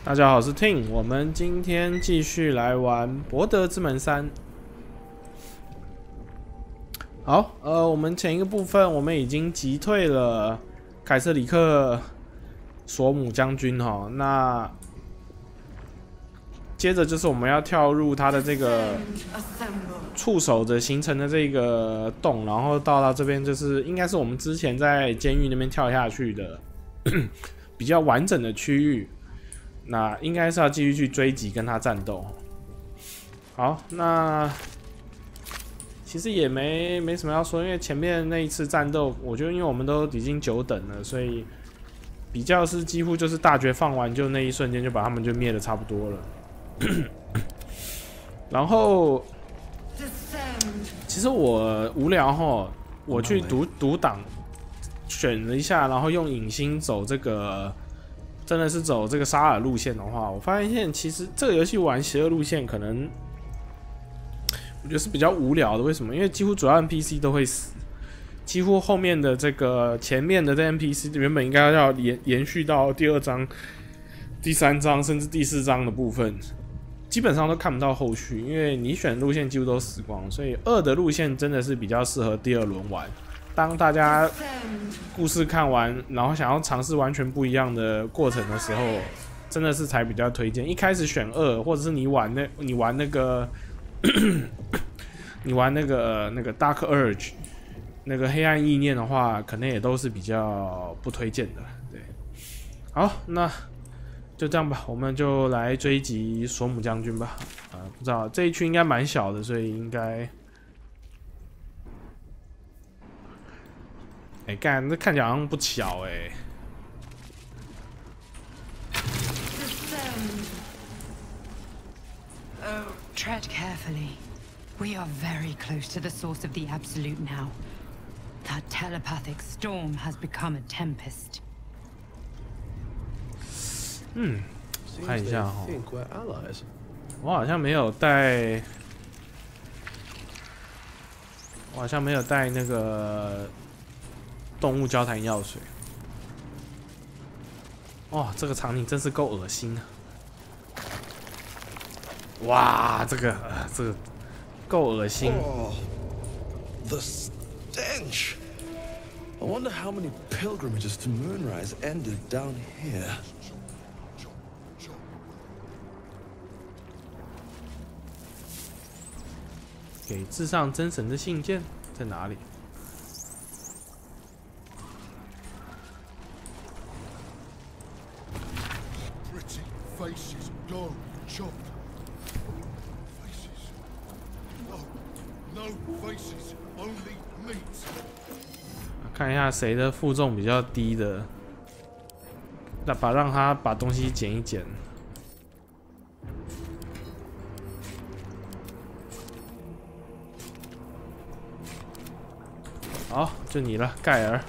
大家好，我是 Ting， 我们今天继续来玩《柏德之门3》。好，我们前一个部分我们已经击退了凯瑟里克索姆将军哈，那接着就是我们要跳入他的这个触手的形成的这个洞，然后到这边就是应该是我们之前在监狱那边跳下去的比较完整的区域。那应该是要继续去追击跟他战斗。好，那其实也没什么要说，因为前面那一次战斗，我觉得因为我们都已经9等了，所以比较是几乎就是大绝放完就那一瞬间就把他们就灭得差不多了。然后其实我无聊齁，我去读档选了一下，然后用影星走这个。真的是走这个沙尔路线的话，我发现其实这个游戏玩邪恶路线可能，我觉得是比较无聊的。为什么？因为几乎主要 NPC 都会死，几乎后面的这个前面的这 NPC 原本应该要延续到第2章、第3章甚至第4章的部分，基本上都看不到后续，因为你选的路线几乎都死光，所以2的路线真的是比较适合第2轮玩。当大家故事看完，然后想要尝试完全不一样的过程的时候，真的是才比较推荐。一开始选2，或者是你玩那个你玩那个Dark Urge 那个黑暗意念的话，可能也都是比较不推荐的。对，好，那就这样吧，我们就来追击索姆将军吧。不知道这一区应该蛮小的，所以应该。干，这看起来好像不小Oh, tread carefully. We are very close to the source of the absolute now. That telepathic storm has become a tempest. 我看一下哈，我好像没有带，那个。动物交谈药水，哦，这个场景真是够恶心啊！哇，这个够恶心。The stench. I wonder how many pilgrimages to Moonrise ended down here. 给至上真神的信件在哪里？看一下谁的负重比较低的，让他把东西捡一捡。好，就你了，盖尔。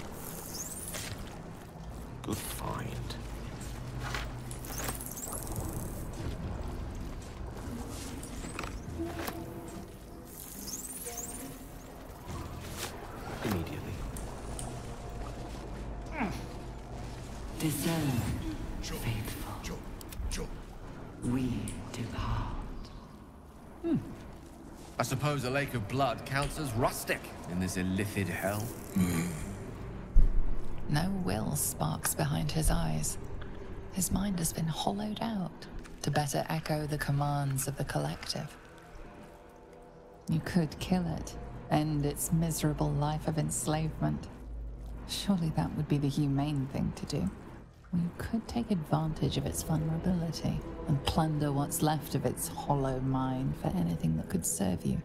Good find. Immediately. Discern, faithful. We depart. I suppose a lake of blood counts as rustic in this illithid hell. No will sparks behind his eyes. His mind has been hollowed out to better echo the commands of the collective. You could kill it, end its miserable life of enslavement. Surely that would be the humane thing to do. Or you could take advantage of its vulnerability and plunder what's left of its hollow mind for anything that could serve you.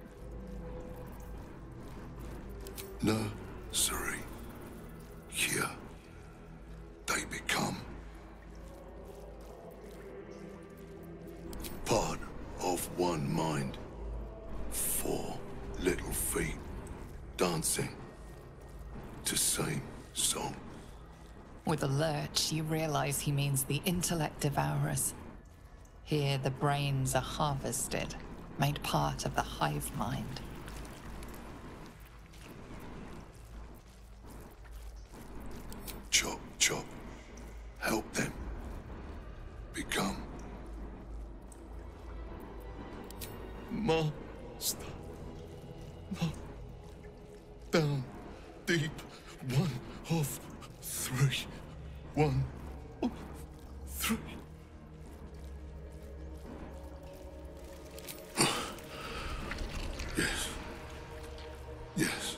No, sorry. Here, they become part of one mind. 4 little feet dancing to same song. With a lurch, you realize he means the intellect devourers. Here, the brains are harvested, made part of the hive mind. Chop, chop. Help them become master. Not down deep. One of three. One of three. Yes. Yes.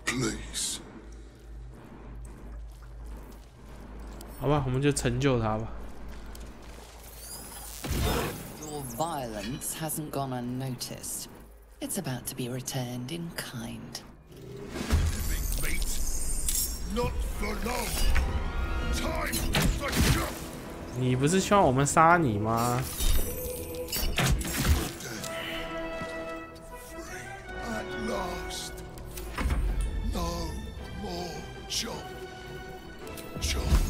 Please. 好吧，我们就成就他吧。Your violence hasn't gone unnoticed. It's about to be returned in kind. Not for long. Time for you. 你不是希望我们杀你吗？ At last. No more jump. Jump.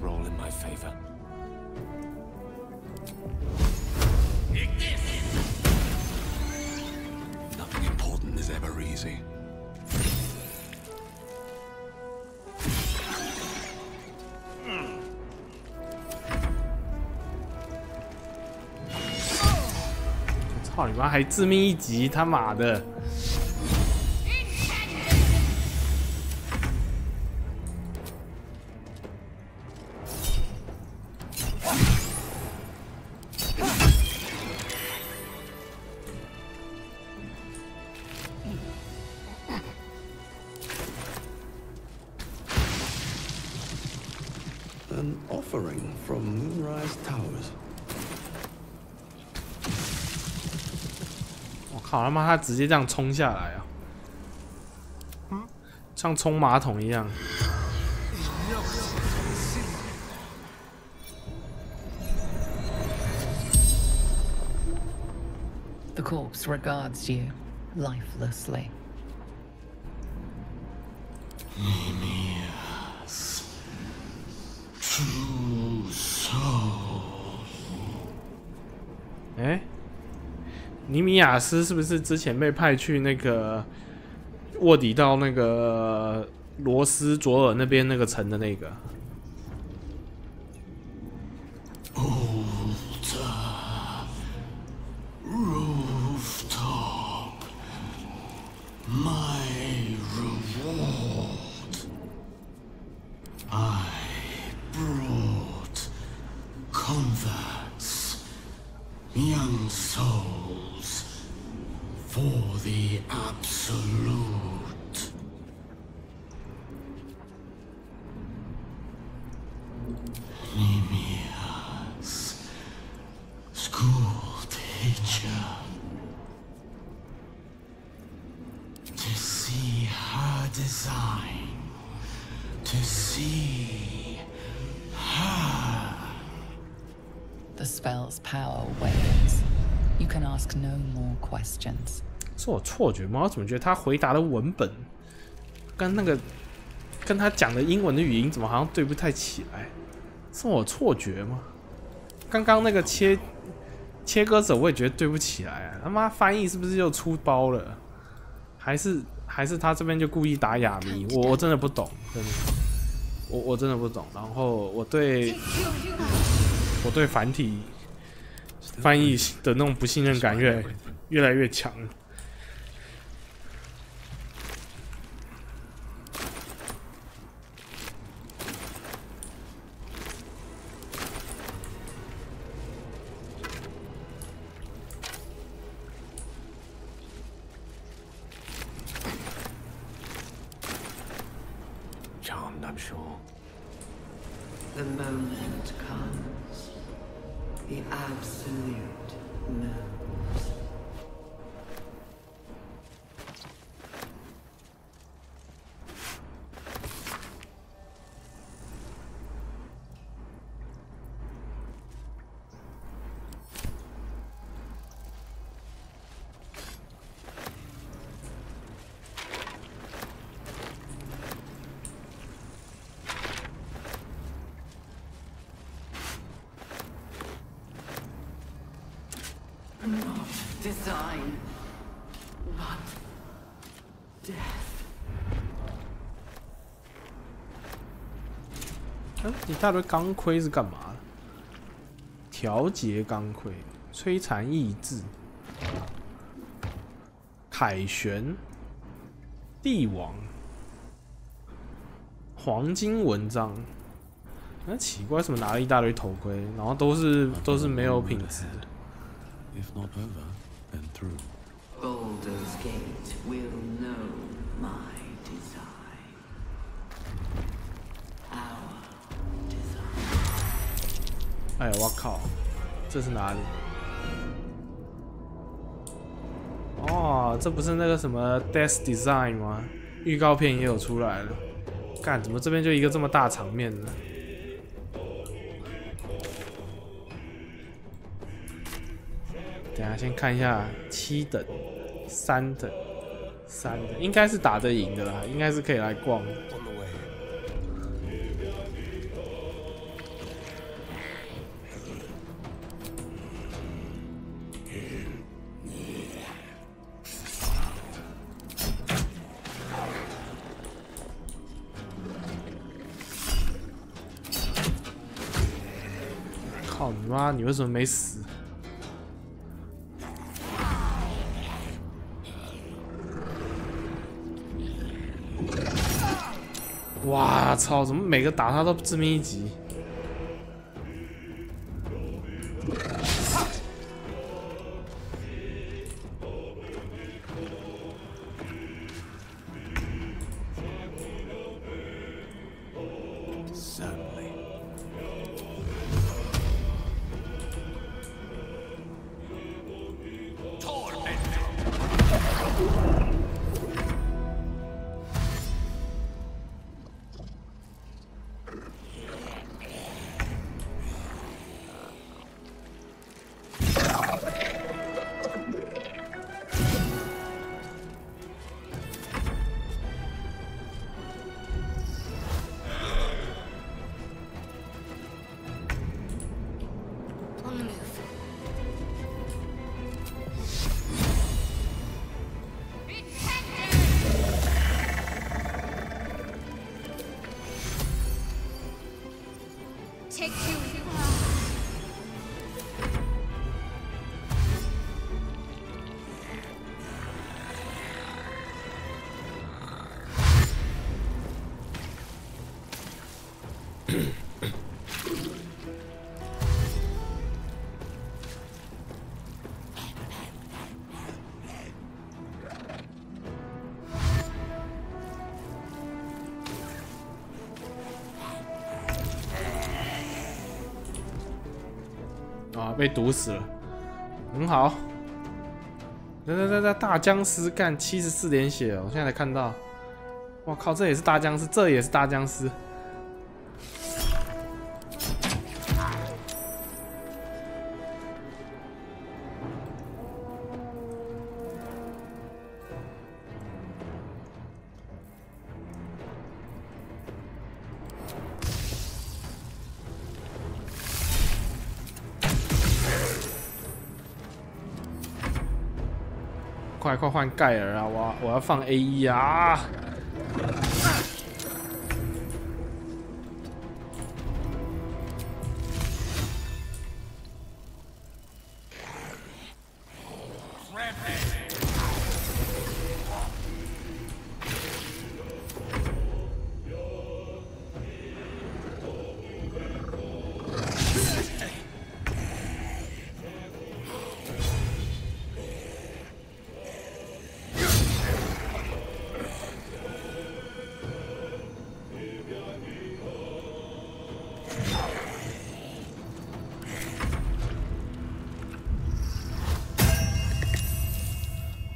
Roll in my favor. Nothing important is ever easy. "操你妈！还致命一击，他妈的！" An offering from Moonrise Towers. 我靠他妈，他直接这样冲下来啊！像冲马桶一样。 The corpse regards you lifelessly. True soul. 哎，尼米亚斯是不是之前被派去那个卧底到那个罗斯佐尔那边那个城的那个？ Rooftop. My reward. I brought converts, young souls, for the absolute. Nemias, school teacher. To see her design, to see her. The spell's power wanes. You can ask no more questions. 是我错觉吗？我怎么觉得他回答的文本跟那个跟他讲的英文的语音怎么好像对不太起来？是我错觉吗？刚刚那个切割者我也觉得对不起来啊！他妈翻译是不是又出包了？还是他这边就故意打哑谜？我真的不懂，真的，我真的不懂。然后我对繁体翻译的那种不信任感越来越强。Charmed, I'm sure. The moment comes. The absolute knows. design, but death. 一大堆钢盔是干嘛的？调节钢盔、摧残意志、凯旋、帝王、黄金文章。那奇怪，为什么拿了一大堆头盔，然后都是没有品质的？ If not over, then through. Baldur's Gate will know my design. Our design. 哎呀，我靠，这是哪里？哦，这不是那个什么 Death Design 吗？预告片也有出来了。干，怎么这边就一个这么大场面呢？等一下先看一下7等、3等、3等，应该是打得赢的啦，应该是可以来逛的。靠你妈！你为什么没死？哇操！怎么每个打他都致命一击？啊，被毒死了，很好。大僵尸干74点血哦，我现在才看到。我靠，这也是大僵尸，这也是大僵尸。快换盖尔啊！我要放 A1 啊！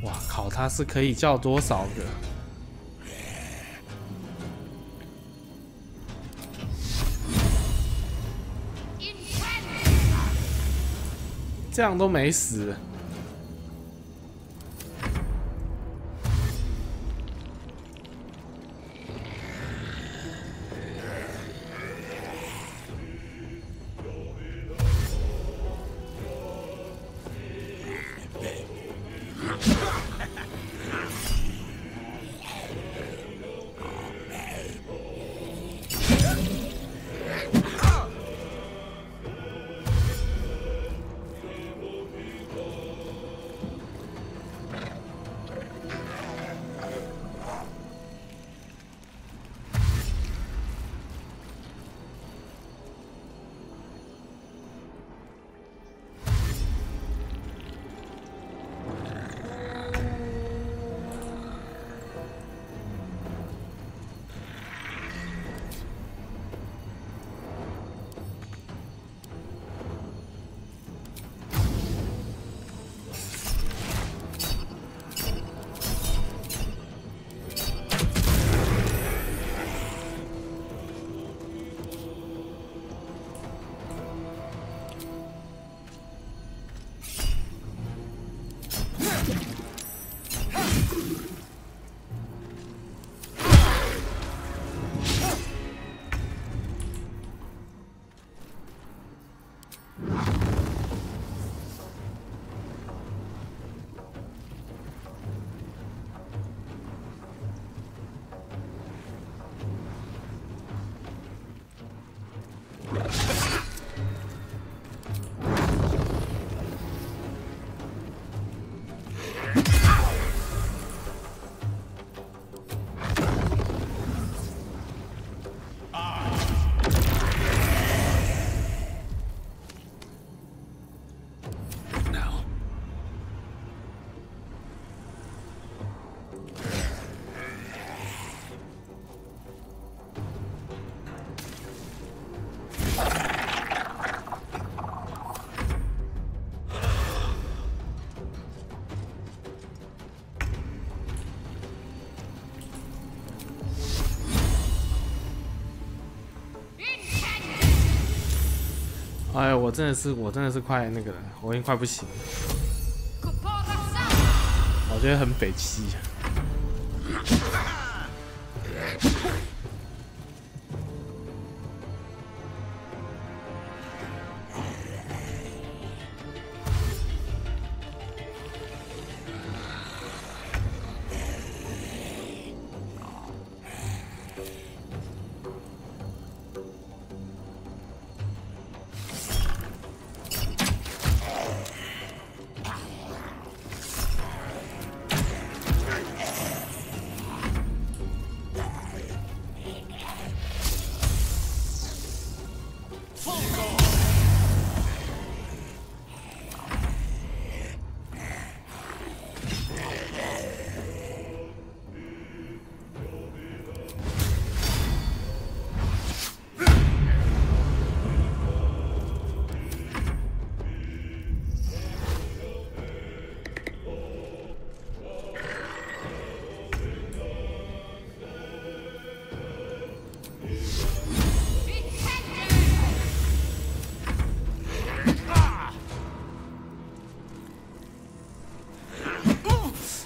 哇靠，它是可以叫多少个？这样都没死。哎，我真的是快那个了，我已经快不行了。我觉得很北七。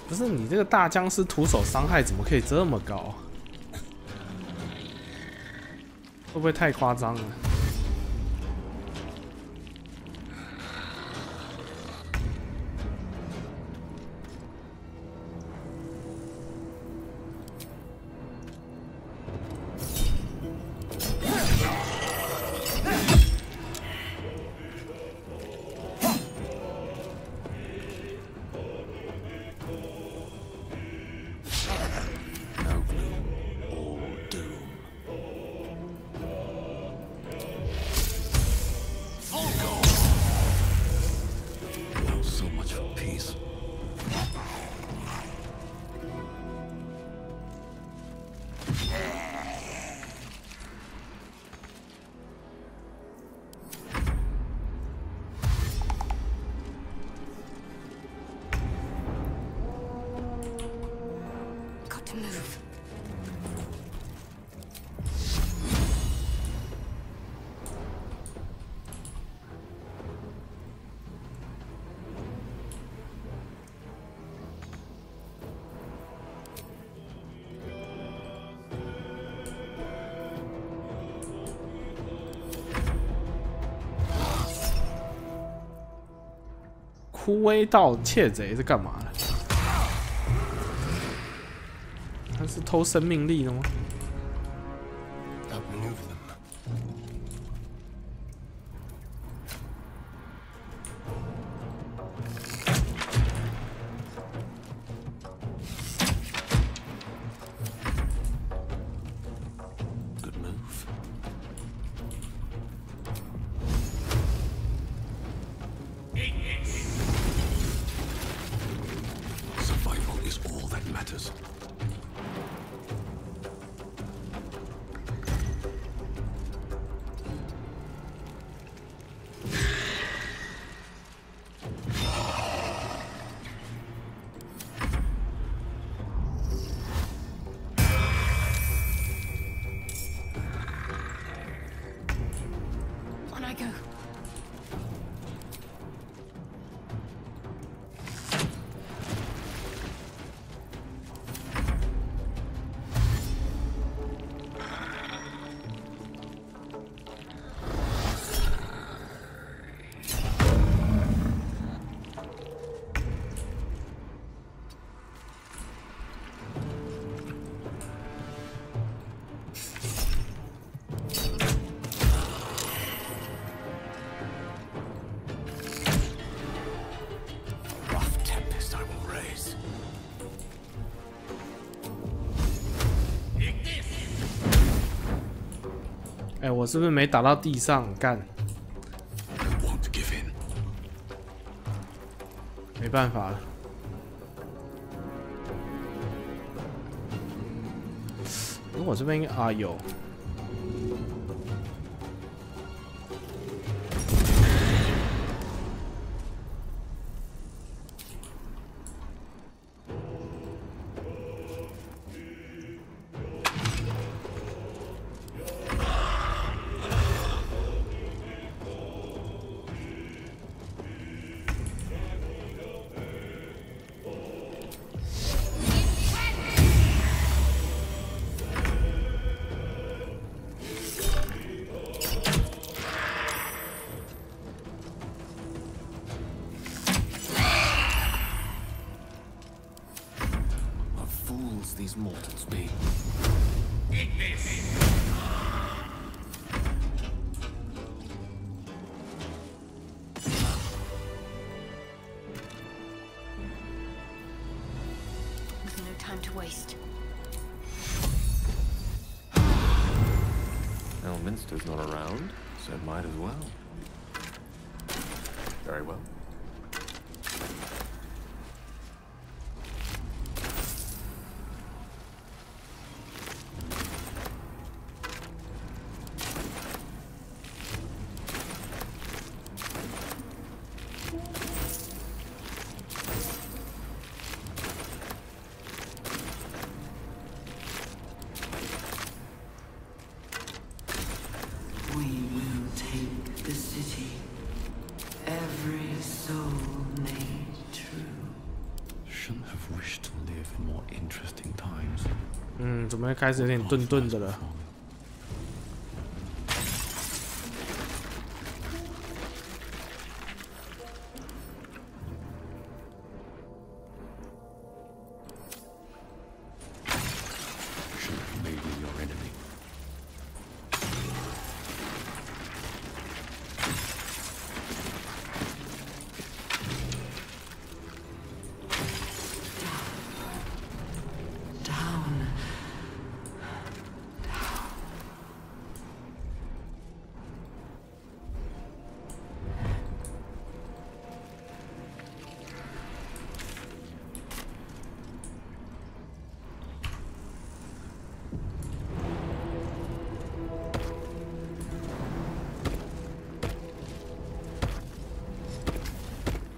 不是你这个大僵尸徒手伤害怎么可以这么高？会不会太夸张了？枯萎盗窃贼是干嘛的？他是偷生命力的吗？ 哎，我是不是没打到地上？干，没办法了。我这边啊有。mortals be? Eat this! There's no time to waste. Elminster's not around, so might as well. Very well. We will take the city. Every soul made true. Shouldn't have wished to live in more interesting times. 怎么会开始有点顿顿的了？ Shouldn't have made you your enemy. Down.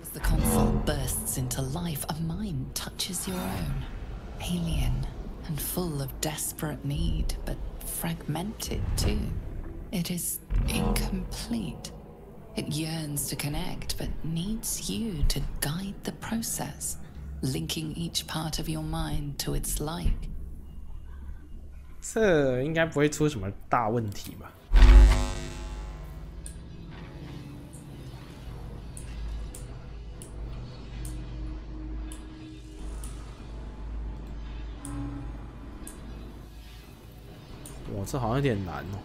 As the console bursts into life, a mind touches your own. Alien and full of desperate need, but fragmented too. It is incomplete. It yearns to connect, but needs you to guide the process, linking each part of your mind to its like. 这应该不会出什么大问题吧？哇，这好像有点难哦。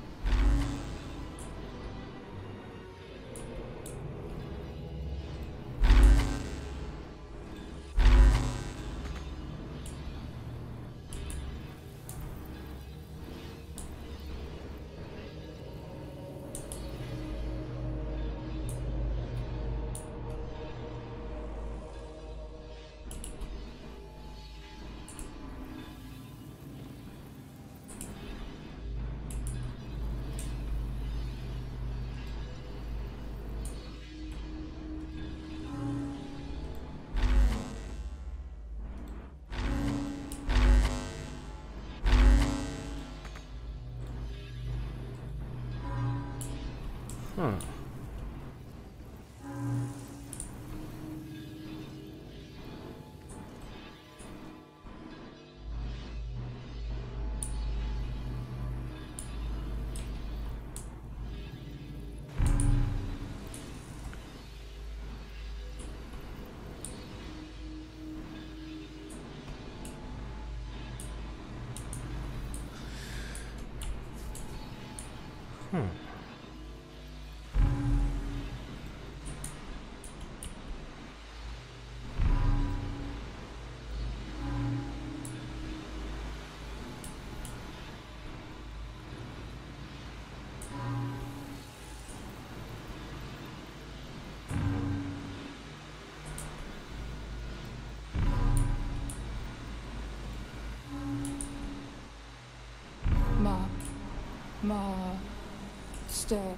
Master,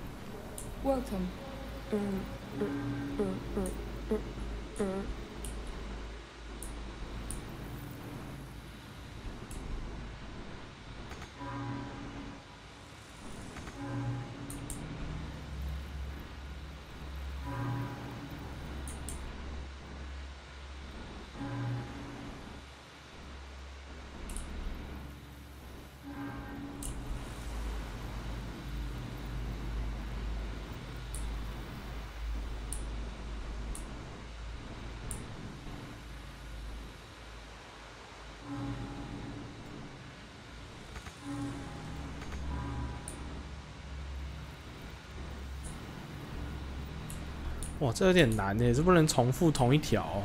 welcome. 哇，这有点难耶，这不能重复同一条哦。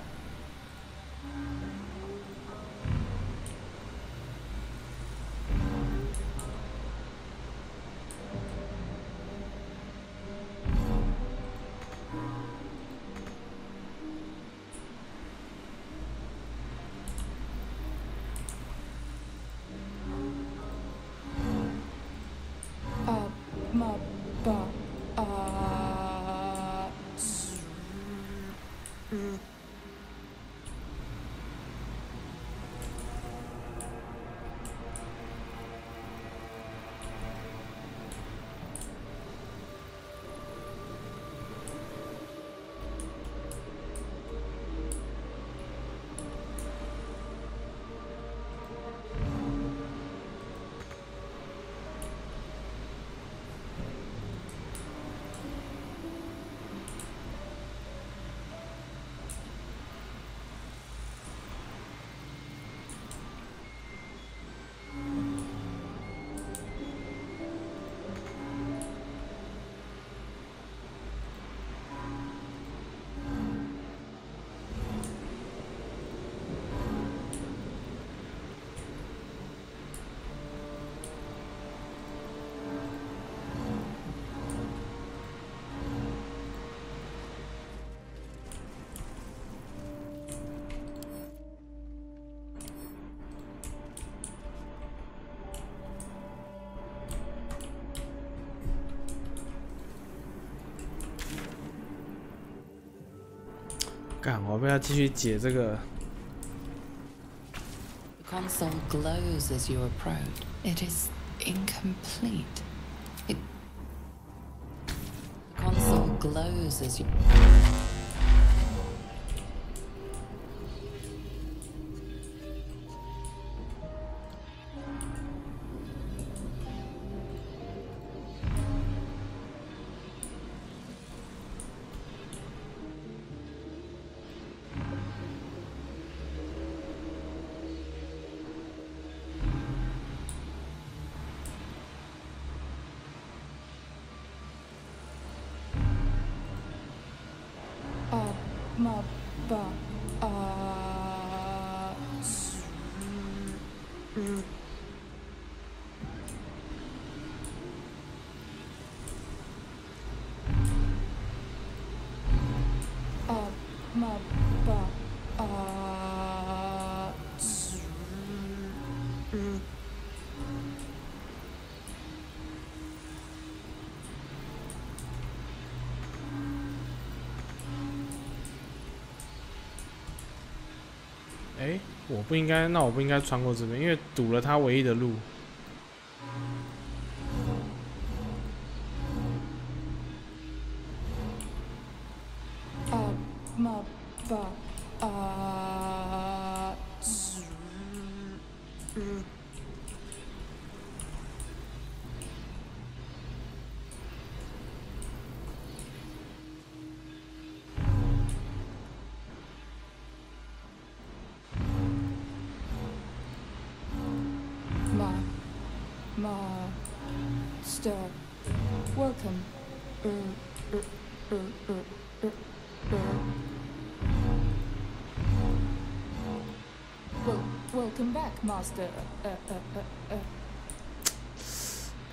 干，我要不要继续解这个？ The console glows as you approach. It is incomplete. The console glows as you.哎，我不应该，那我不应该穿过这边，因为堵了他唯一的路。Welcome. Welcome back, Master.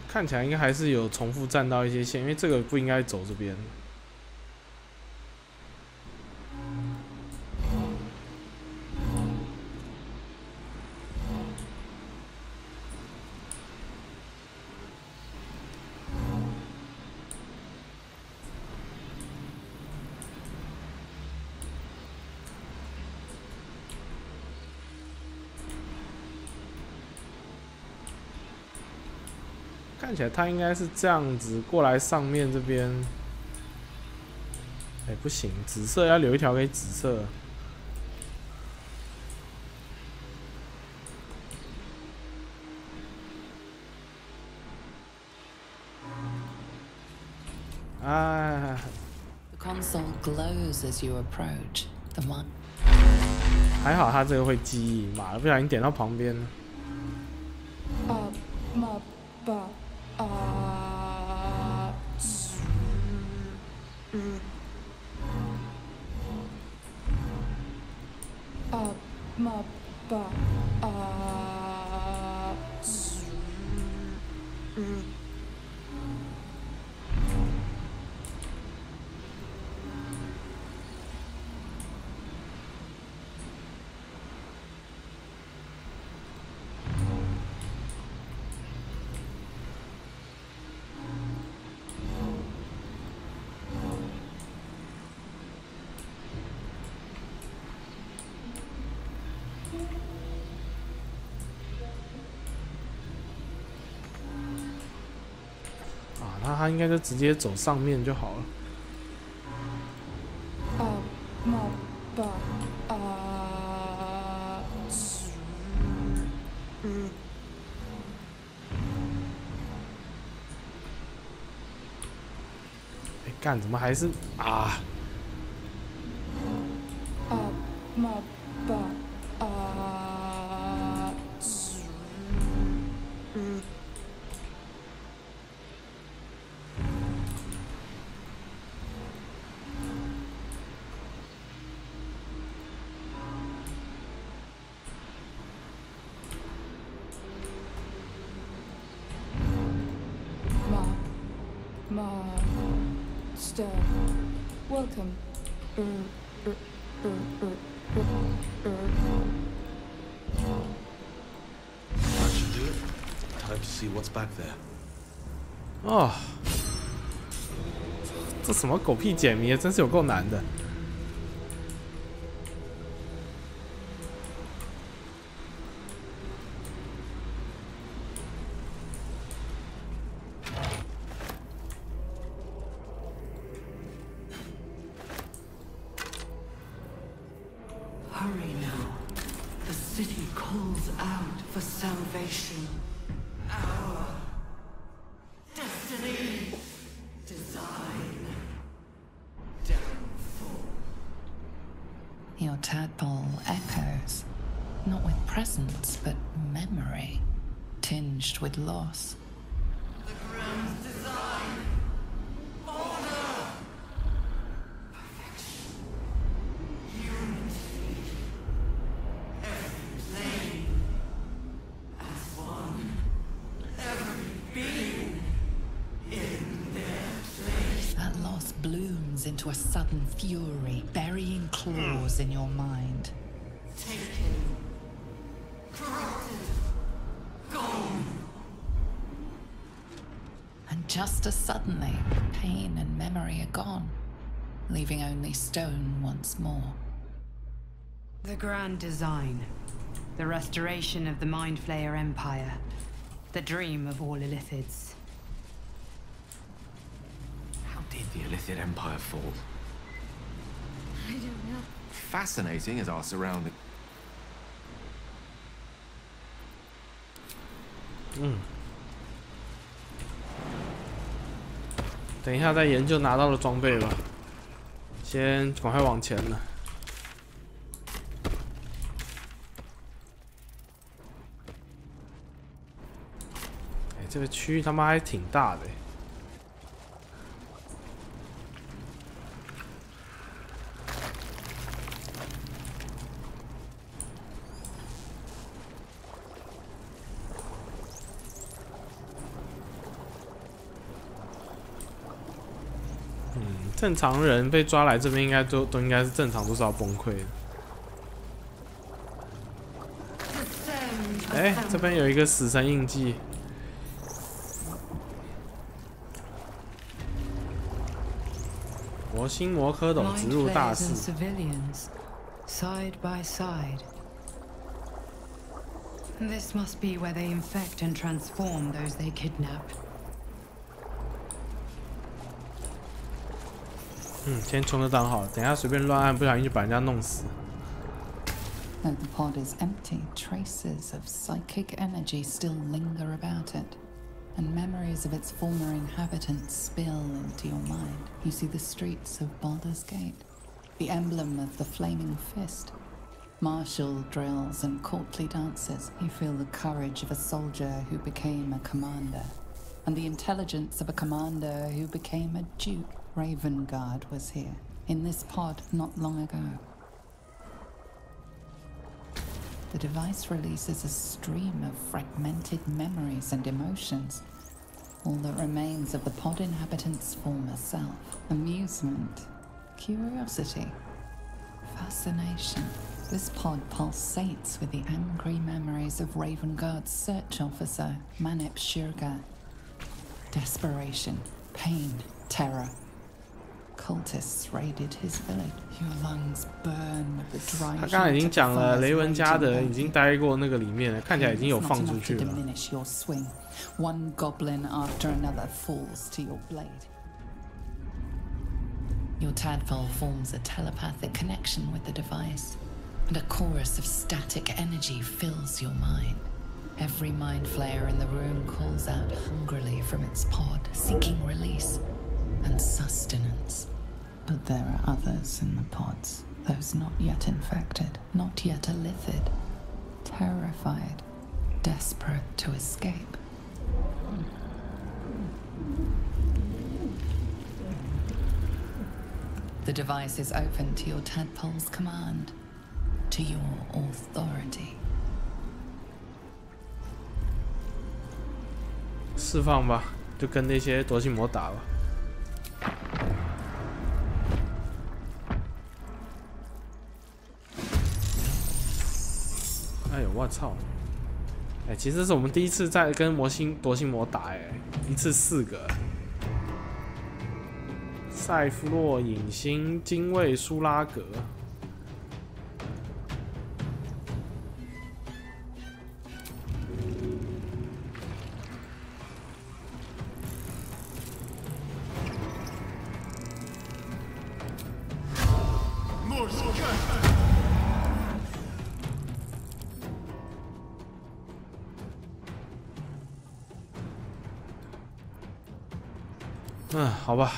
看起来应该还是有重复站到一些线，因为这个不应该走这边。看起来他应该是这样子过来上面这边，哎，不行，紫色要留一条给紫色。啊！ The console glows as you approach. The one. 还好他这个会记忆，妈的，不小心点到旁边了。那他应该就直接走上面就好了。哎，干，怎么还是啊？Master, welcome. That should do it. Time to see what's back there. 哦，这什么狗屁解谜，真是有够难的。Hurry now. The city calls out for salvation. Our destiny, design, downfall. Your tadpole echoes, not with presence, but memory, tinged with loss. The grand design. Order. Perfection. Unity. Every plane as one. Every being in their place. That loss blooms into a sudden fury, burying claws in your mind. Taken. Corrupted. Gone. And just as suddenly, pain and memory are gone, leaving only stone once more. The grand design. The restoration of the Mind Flayer Empire. The dream of all Illithids. How did the Illithid Empire fall? I don't know. Fascinating as our surrounding. 等一下再研究拿到的装备吧，先赶快往前了。哎，这个区域他妈还挺大的。正常人被抓来这边，应该都应该是正常，都是要崩溃的。哎，这边有一个死神印记。魔星魔蝌蚪植入大事。Side by side. This must be where they infect and transform those they kidnap. 先冲着挡好了，等一下随便乱按，不小心就把人家弄死。Though the pod is empty, traces of psychic energy still linger about it, and memories of its former inhabitants spill into your mind. You see the streets of Baldur's Gate, the emblem of the flaming fist, martial drills and courtly dances. You feel the courage of a soldier who became a commander, and the intelligence of a commander who became a duke. Ravengard was here, in this pod not long ago. the device releases a stream of fragmented memories and emotions. All that remains of the pod inhabitant's former self. Amusement, curiosity, fascination. This pod pulsates with the angry memories of Raven Guard's search officer, Manip Shurga. Desperation, pain, terror. Cultists raided his village. Your lungs burn with the dry. 他刚才已经讲了，雷文加德已经待过那个里面了，看起来已经有放出去了。One goblin after another falls to your blade. Your tadpole forms a telepathic connection with the device, and a chorus of static energy fills your mind. Every mind flayer in the room calls out hungrily from its pod, seeking release and sustenance. But there are others in the pods, those not yet infected, not yet elithid, terrified, desperate to escape. The device is open to your tadpole's command, to your authority. 释放吧，就跟那些夺心魔打吧。哎呦，我操！哎，其实这是我们第一次在跟夺心魔打，哎，一次4个。塞夫洛、影星、精卫、苏拉格。好吧。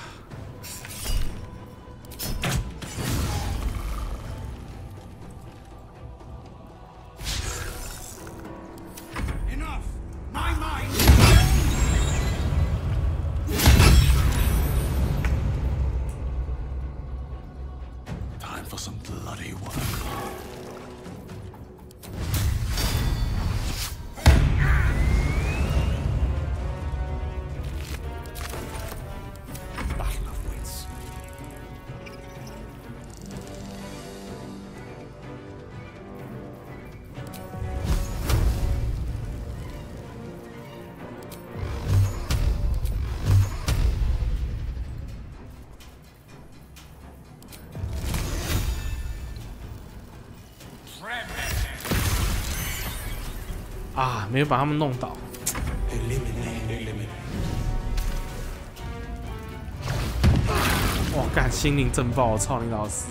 Time for some bloody work.啊，没有把他们弄倒。哇，干心灵震爆！操你老师！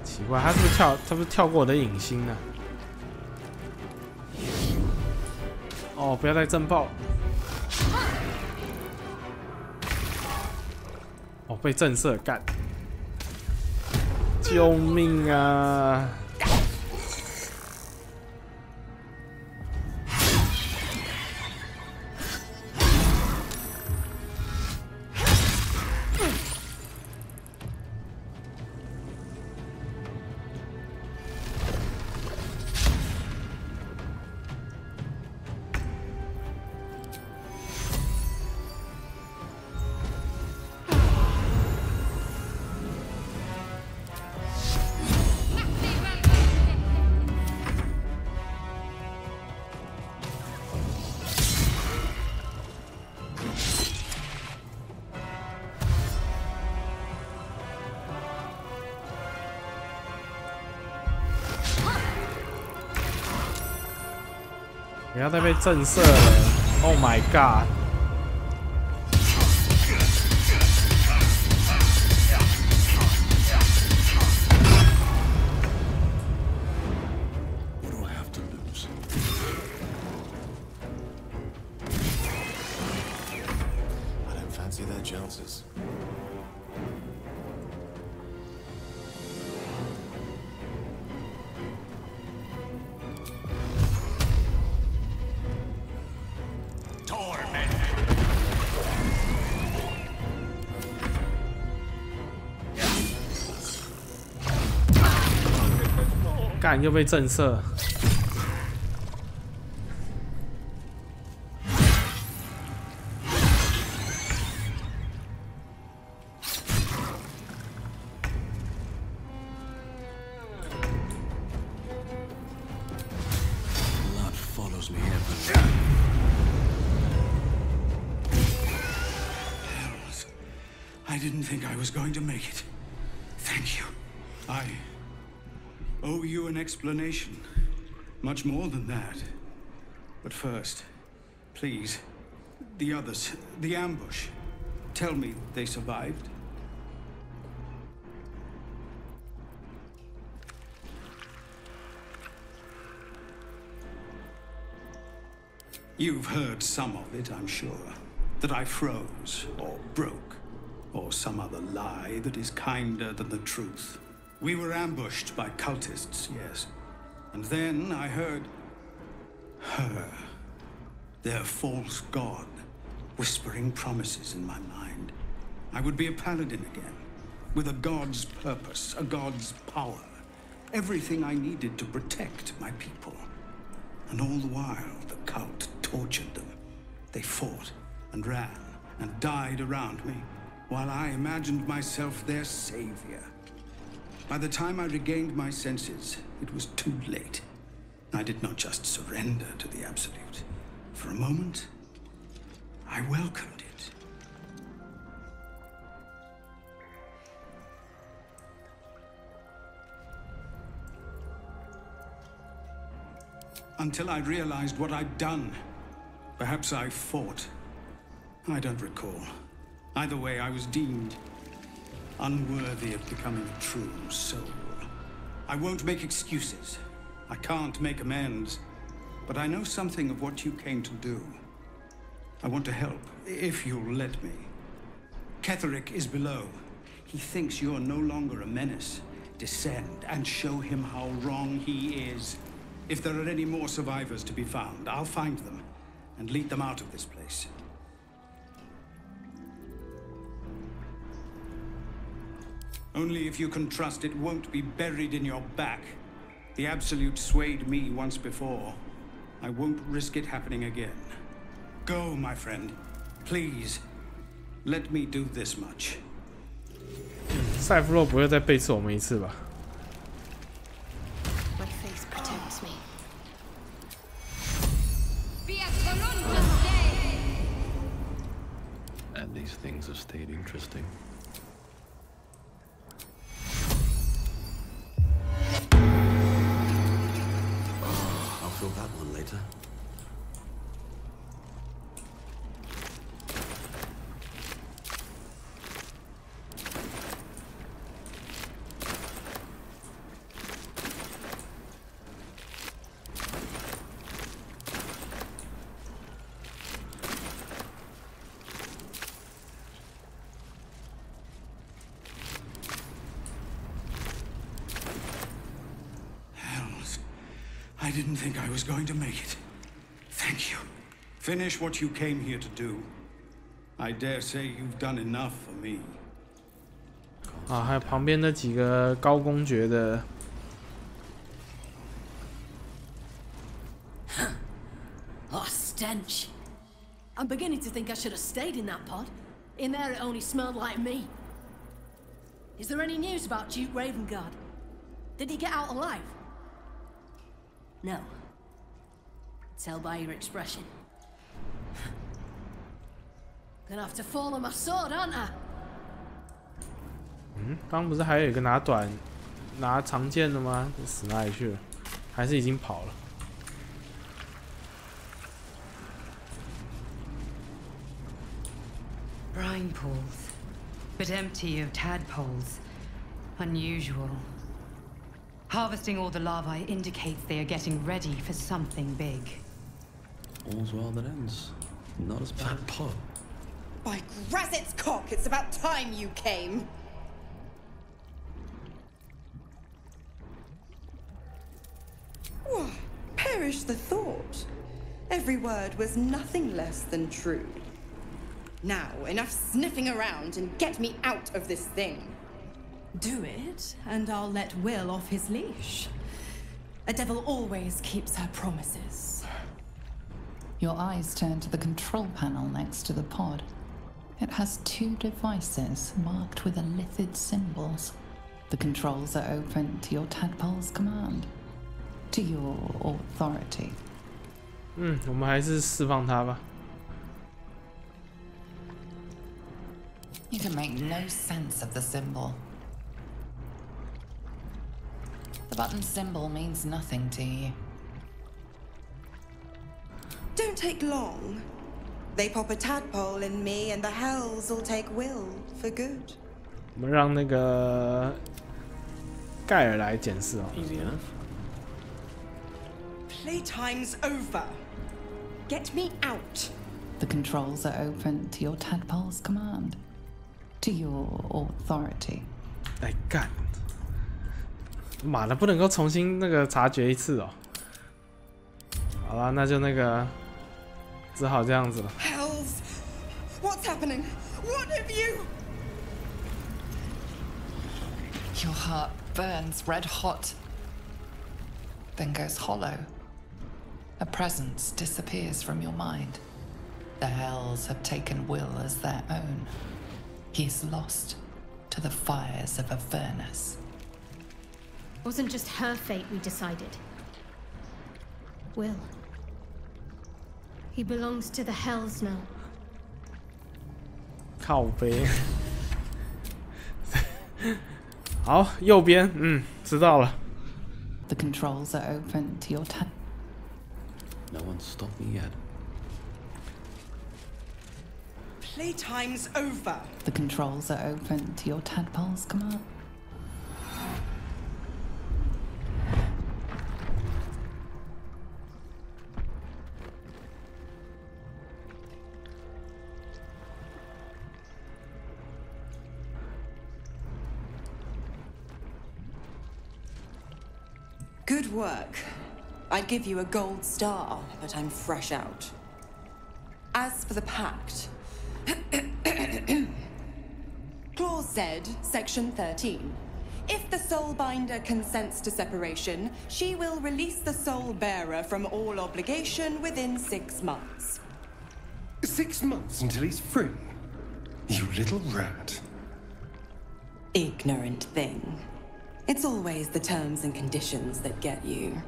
奇怪，他是不是跳过我的影星呢？哦，不要再震爆！哦，被震慑干！救命啊！不要再被震慑了 ！Oh my god！ What do I have to lose? 干又被震慑。I didn't think I was going to make it. Thank you. I owe you an explanation. Much more than that. But first, please, the others, the ambush. Tell me they survived. You've heard some of it, I'm sure. That I froze, or broke, or some other lie that is kinder than the truth. We were ambushed by cultists, yes. And then I heard her, their false god, whispering promises in my mind. I would be a paladin again, with a god's purpose, a god's power. Everything I needed to protect my people. And all the while, the cult tortured them. They fought and ran and died around me, while I imagined myself their savior. By the time I regained my senses, it was too late. I did not just surrender to the Absolute. For a moment, I welcomed it. Until I realized what I'd done. Perhaps I fought. I don't recall. Either way, I was deemed unworthy of becoming a true soul. I won't make excuses. I can't make amends. But I know something of what you came to do. I want to help, if you'll let me. Ketherick is below. He thinks you're no longer a menace. Descend and show him how wrong he is. If there are any more survivors to be found, I'll find them and lead them out of this place. Only if you can trust it won't be buried in your back. The Absolute swayed me once before. I won't risk it happening again. Go, my friend. Please, let me do this much. 赛弗洛不会再背刺我们一次吧？ My face protects me. And these things have stayed interesting. I'll fill that one later. I didn't think I was going to make it. Thank you. Finish what you came here to do. I dare say you've done enough for me. 啊，还有旁边那几个高公爵的。 Oh, stench. I'm beginning to think I should have stayed in that pod. In there it only smelled like me. Is there any news about Duke Ravengard? Did he get out alive? No. Tell by your expression. Gonna have to fall on my sword, aren't I? 嗯，刚不是还有一个拿长剑的吗？死哪里去了？还是已经跑了？ Brine pools, but empty of tadpoles. Unusual. Harvesting all the larvae indicates they are getting ready for something big. All's well that ends. Not as bad. Pod. By Grazit's cock, it's about time you came. Why, perish the thought. Every word was nothing less than true. Now, enough sniffing around and get me out of this thing. Do it, and I'll let Will off his leash. A devil always keeps her promises. Your eyes turn to the control panel next to the pod. It has 2 devices marked with illithid symbols. The controls are open to your tadpole's command, to your authority. 我们还是释放他吧。You can make no sense of the symbol. The button symbol means nothing to you. Don't take long. They pop a tadpole in me and the hells will take Will for good. 我们让那个盖尔来检视哦。Easy enough. Playtime's over. Get me out. The controls are open to your tadpole's command, to your authority. 来干！妈的，不能够重新那个察觉一次哦。好了，那就那个，只好这样子了。Hells! What's happening? What have you? Your heart burns red hot, then goes hollow. A presence disappears from your mind. The hells have taken Will as their own. He is lost to the fires of a furnace. Wasn't just her fate we decided. Will. He belongs to the hells now. 靠背。好，右边，知道了。The controls are open to your No one's stopped me yet. Playtime's over. The controls are open to your tadpole's command. Good work. I'd give you a gold star, but I'm fresh out. As for the pact, Clause Z, Section 13. If the Soulbinder consents to separation, she will release the Soul Bearer from all obligation within 6 months. 6 months until he's free? You little rat. Ignorant thing. It's always the terms and conditions that get you.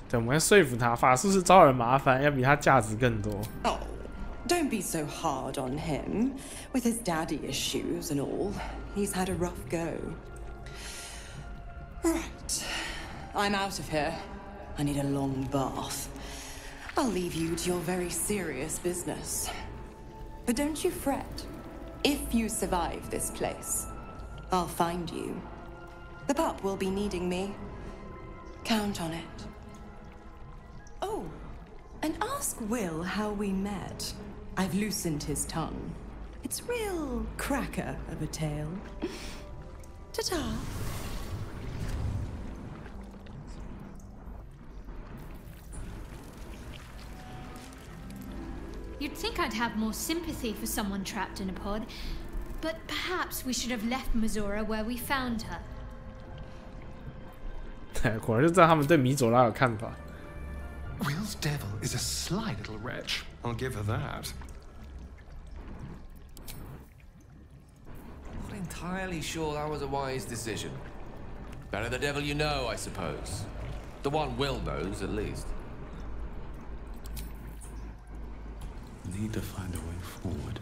对，我们要说服他，法术是招人麻烦，要比他价值更多。Oh, don't be so hard on him. With his daddy issues and all, he's had a rough go. Right. I'm out of here. I need a long bath. I'll leave you to your very serious business. But don't you fret. If you survive this place, I'll find you. The pup will be needing me. Count on it. Oh, and ask Will how we met. I've loosened his tongue. It's real cracker of a tale. Ta-ta. You'd think I'd have more sympathy for someone trapped in a pod, but perhaps we should have left Mizora where we found her. 果然就知道他们对米佐拉有看法。Will's devil is a sly little wretch. I'll give her that. Not entirely sure that was a wise decision. Better the devil you know, I suppose. The one Will knows, at least. Need to find a way forward.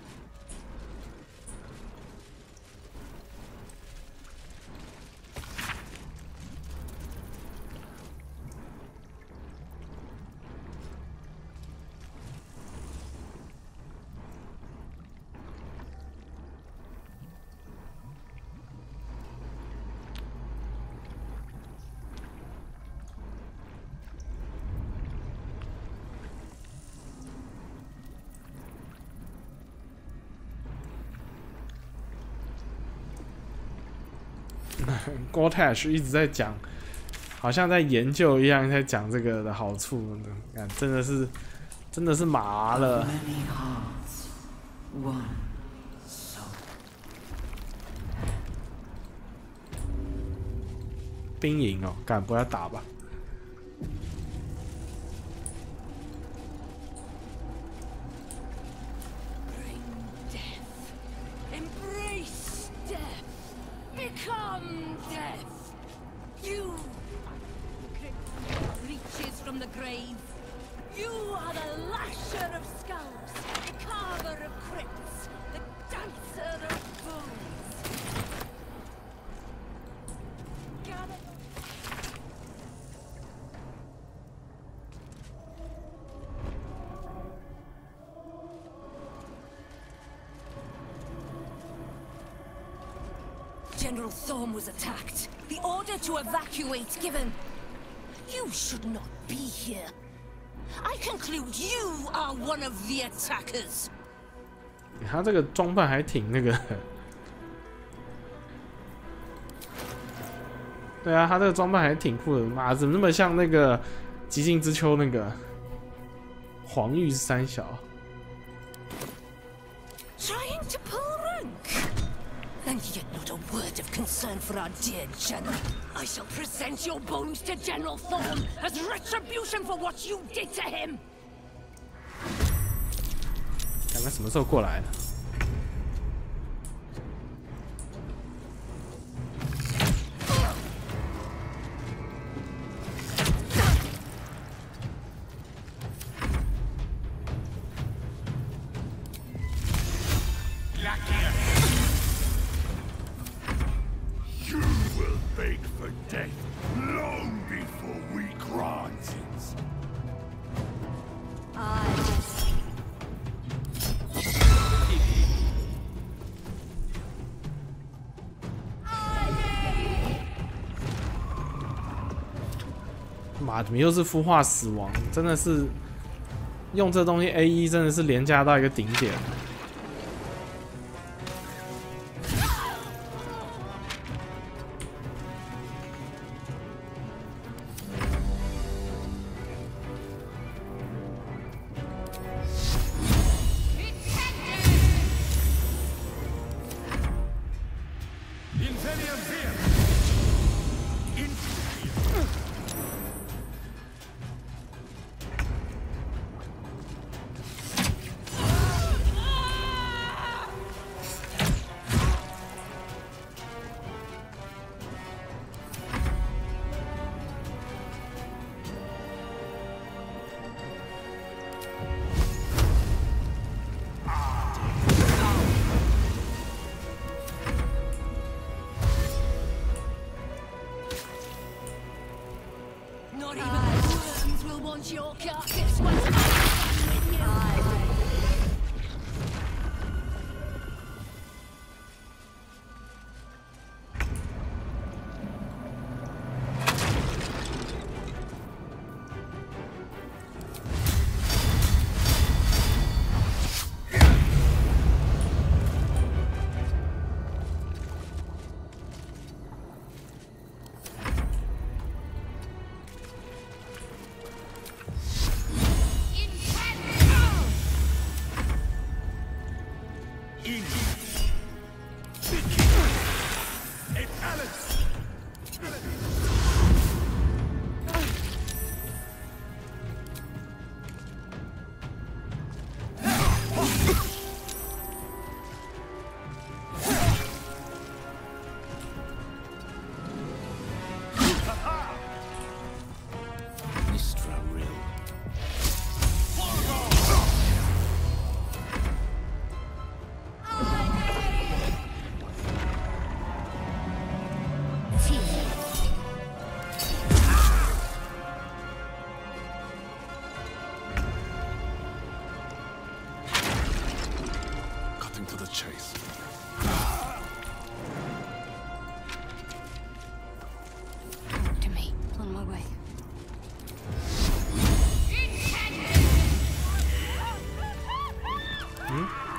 Gortash 一直在讲，好像在研究一样，在讲这个的好处呢。看，真的是麻了。Many hearts, one 兵营哦，干不要打吧。Become death. You reaches from the grave. You are the lasher of skulls, the carver of crypts, the dancer of bones. Gather. General Thorm was attacked. The order to evacuate given. You should not be here. I conclude you are one of the attackers. 他这个装扮还挺那个，对啊，他这个装扮还挺酷的。妈，怎么那么像那个《极尽之秋》那个黄玉三小？ Trying to pull rank. And yet not a word of concern for our dear General. I shall present your bones to General Thorm as retribution for what you did to him. 看他什么时候过来的？妈，怎么又是孵化死亡？真的是用这东西 A1 真的是廉价到一个顶点。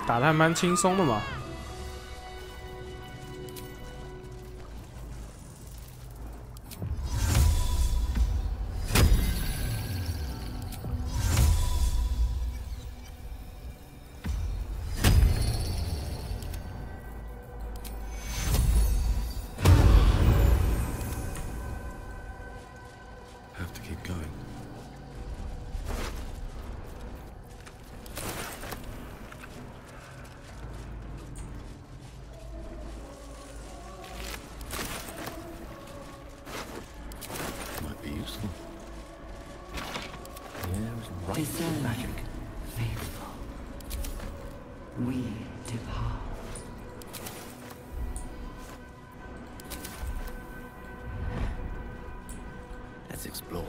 打得还蛮轻松的嘛。we depart. Let's explore.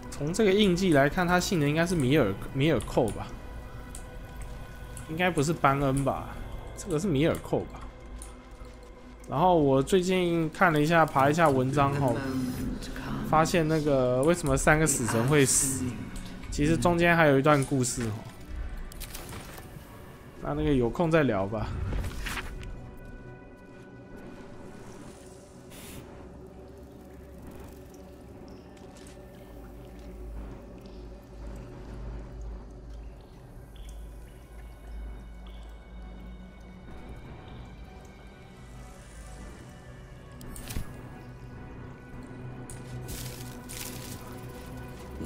从这个印记来看，他姓的应该是米尔寇吧？应该不是班恩吧？这个是米尔寇吧？然后我最近看了一下，爬一下文章后，发现那个为什么3个死神会死，其实中间还有一段故事哦。那个有空再聊吧。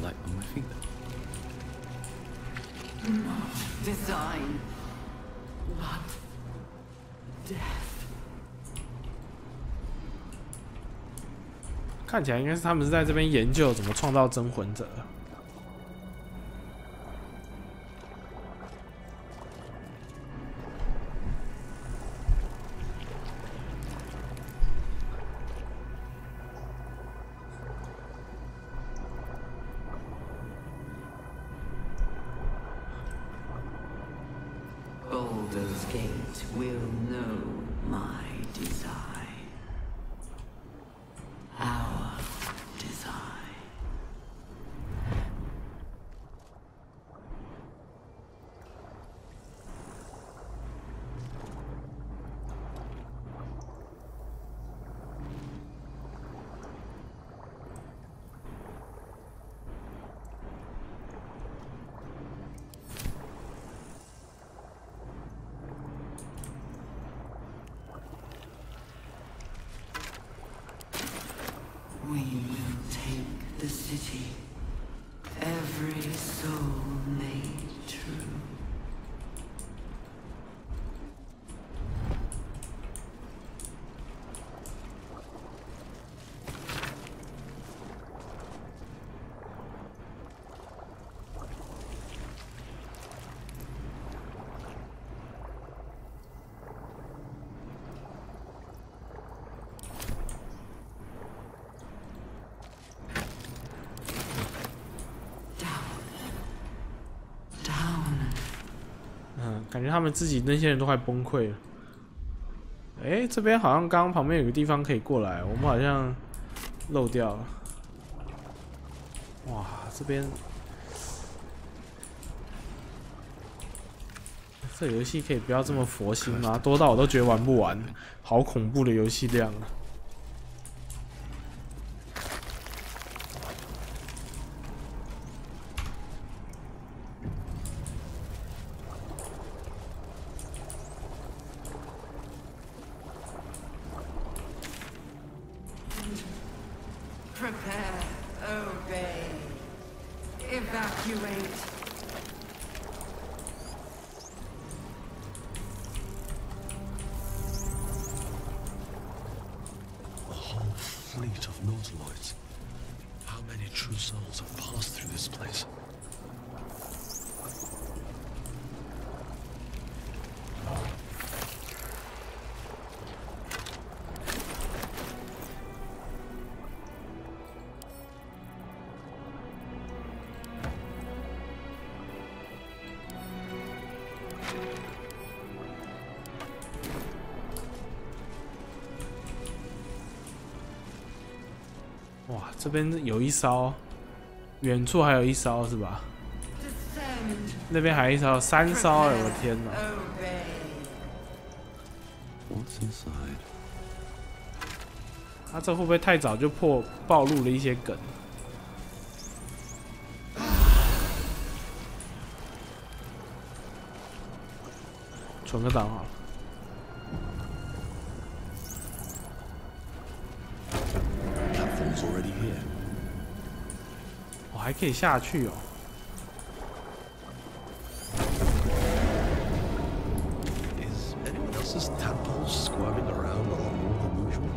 Light on my feet. Design. What? Death. 看起来应该是他们是在这边研究怎么创造真魂者。Baldur's Gate will know my design. Our design. We will take the city, every soul made true.嗯，感觉他们自己那些人都快崩溃了。哎，这边好像刚刚旁边有个地方可以过来，我们好像漏掉了。哇，这边这游戏可以不要这么佛心吗？多到我都觉得玩不完，好恐怖的游戏量啊！ Prepare, obey, evacuate. A whole fleet of nautiloids. How many true souls have passed through this place?哇，这边有一艘，远处还有一艘是吧？那边还有一艘，3艘，我的天哪！ What's inside? 他这会不会太早就暴露了一些梗？存个档好了。 Already here. 我还可以下去哦。Is anyone else's tadpoles squirming around a lot more than usual?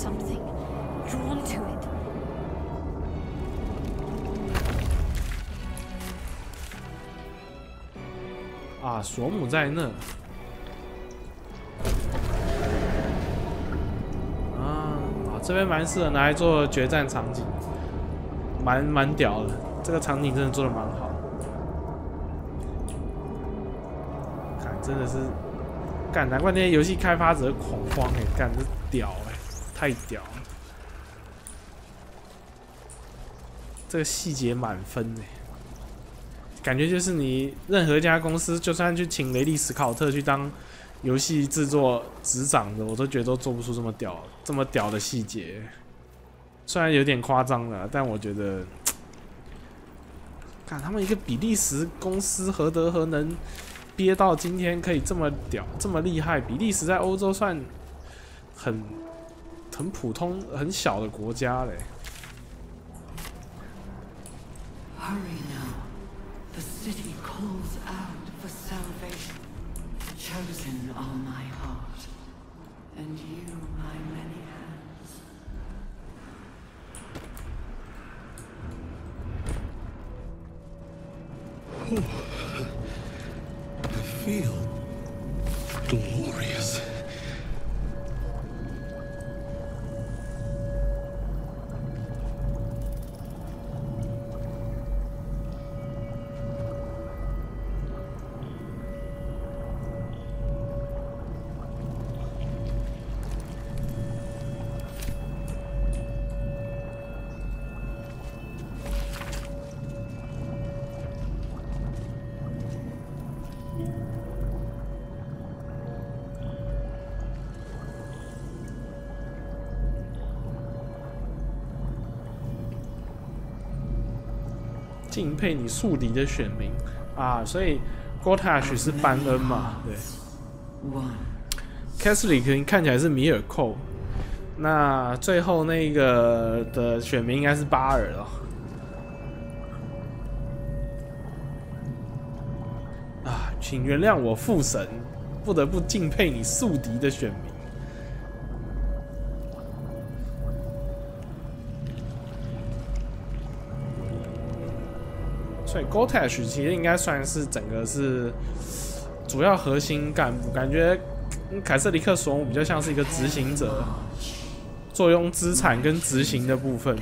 something, drawn to it. 啊，索姆在那。这边蛮适合拿来做决战场景，蛮屌的。这个场景真的做的蛮好。看，真的是，干，难怪那些游戏开发者恐慌干，这屌太屌了。这个细节满分感觉就是你任何一家公司，就算去请雷利·史考特去当游戏制作执掌的，我都觉得都做不出这么屌的细节。虽然有点夸张了，但我觉得，看他们一个比利时公司何德何能，憋到今天可以这么屌、这么厉害。比利时在欧洲算很普通、很小的国家嘞。Hurry now. The city calls out for salvation. Chosen are my heart, and you my many hands. I feel glorious.敬佩你宿敌的选民啊，所以 Gotash 是班恩嘛，对。Catholic 看起来是米尔寇，那最后那个的选民应该是巴尔了。啊，请原谅我父神，不得不敬佩你宿敌的选民。所以 Gotash 其实应该算是整个是主要核心干部，感觉凯瑟里克索姆比较像是一个执行者，坐拥资产跟执行的部分。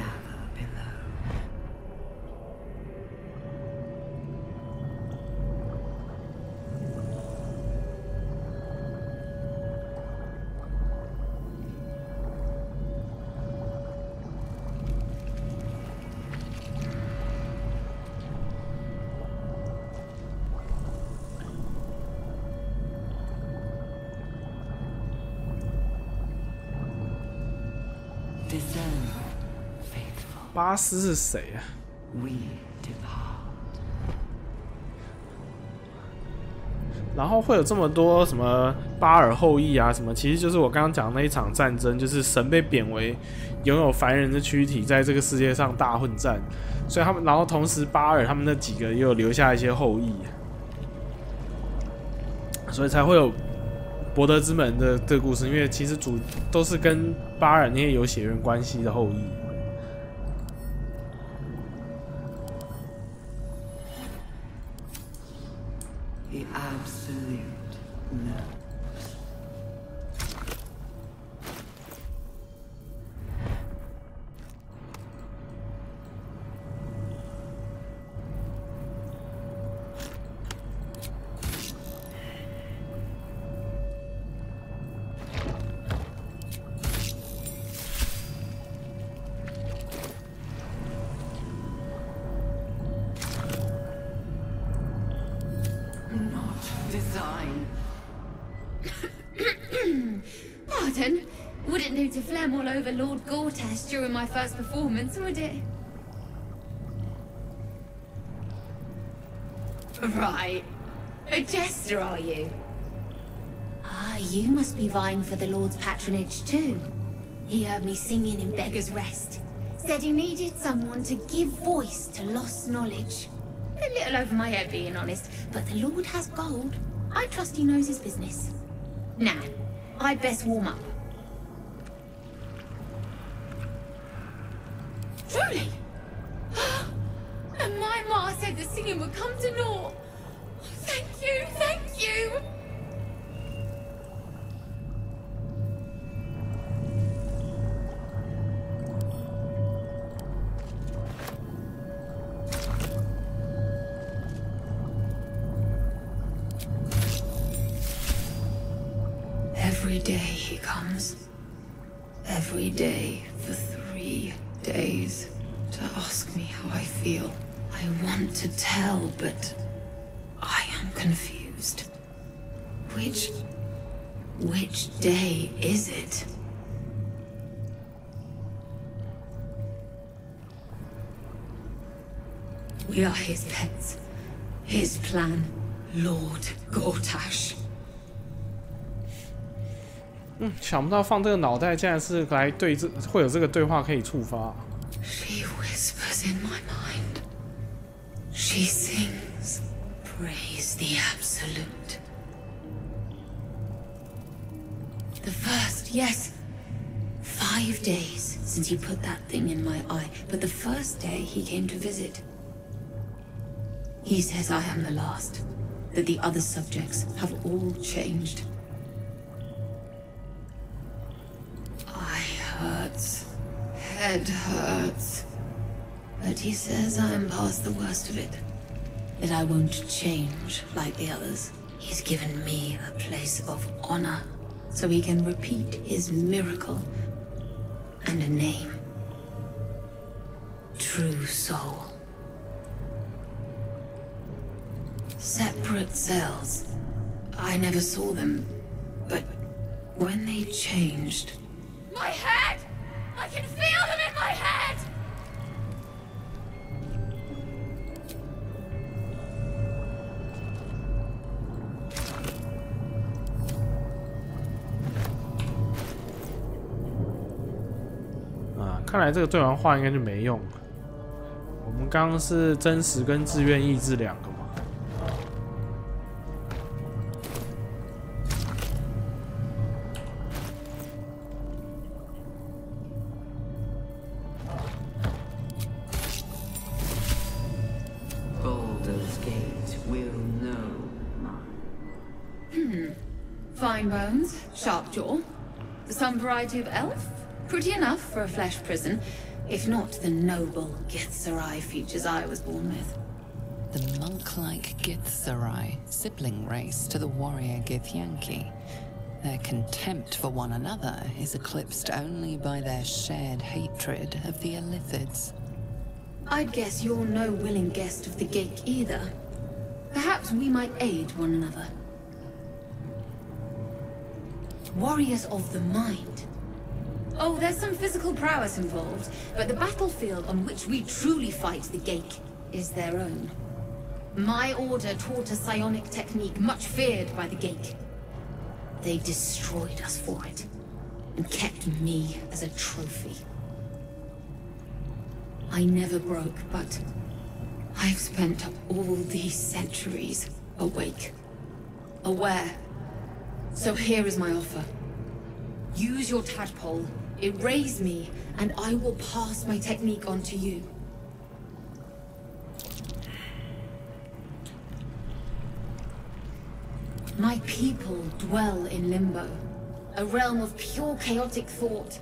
巴斯是谁啊？然后会有这么多什么巴尔后裔啊，什么，其实就是我刚刚讲的那一场战争，就是神被贬为拥有凡人的躯体，在这个世界上大混战，所以他们，然后同时巴尔他们那几个也有留下一些后裔，所以才会有柏德之门的这个故事，因为其实都是跟巴尔那些有血缘关系的后裔。The absolute no. Pardon? Wouldn't do to phlegm all over Lord Gortash during my first performance, would it? Right. A jester, are you? Ah, you must be vying for the Lord's patronage too. He heard me singing in Beggar's Rest. Said he needed someone to give voice to lost knowledge. A little over my head, being honest, but the Lord has gold. I trust he knows his business. Now, I'd best warm up. Truly? And my ma said the singing would come to naught. Thank you, thank you. Every day he comes. Every day for 3 days to ask me how I feel. I want to tell, but I am confused. Which day is it? We are his pets. His plan, Lord Gortash. 想不到放这个脑袋竟然是来对这会有这个对话可以触发。She whispers in my mind. She sings, praise the absolute. The first, yes, 5 days since he put that thing in my eye, but the first day he came to visit. He says I am the last, that the other subjects have all changed. Hurts. Head hurts. But he says I am past the worst of it. That I won't change like the others. He's given me a place of honor, so he can repeat his miracle. And a name. True Soul. Separate cells. I never saw them, but when they changed... My head! I can feel them in my head!啊，看来这个对完话应该就没用了。我们刚刚是真实跟自愿意志2个嘛。Fine bones, sharp jaw. Some variety of elf? Pretty enough for a flesh prison, if not the noble Githzerai features I was born with. The monk-like Githzerai, sibling race to the warrior Githyanki. Their contempt for one another is eclipsed only by their shared hatred of the Illithids. I'd guess you're no willing guest of the Gake either. Perhaps we might aid one another. Warriors of the mind. Oh, there's some physical prowess involved, but the battlefield on which we truly fight the Gake is their own. My order taught a psionic technique much feared by the Gake. They destroyed us for it, and kept me as a trophy. I never broke, but I've spent all these centuries awake, aware. So here is my offer. Use your tadpole, erase me, and I will pass my technique on to you. My people dwell in limbo, a realm of pure chaotic thought.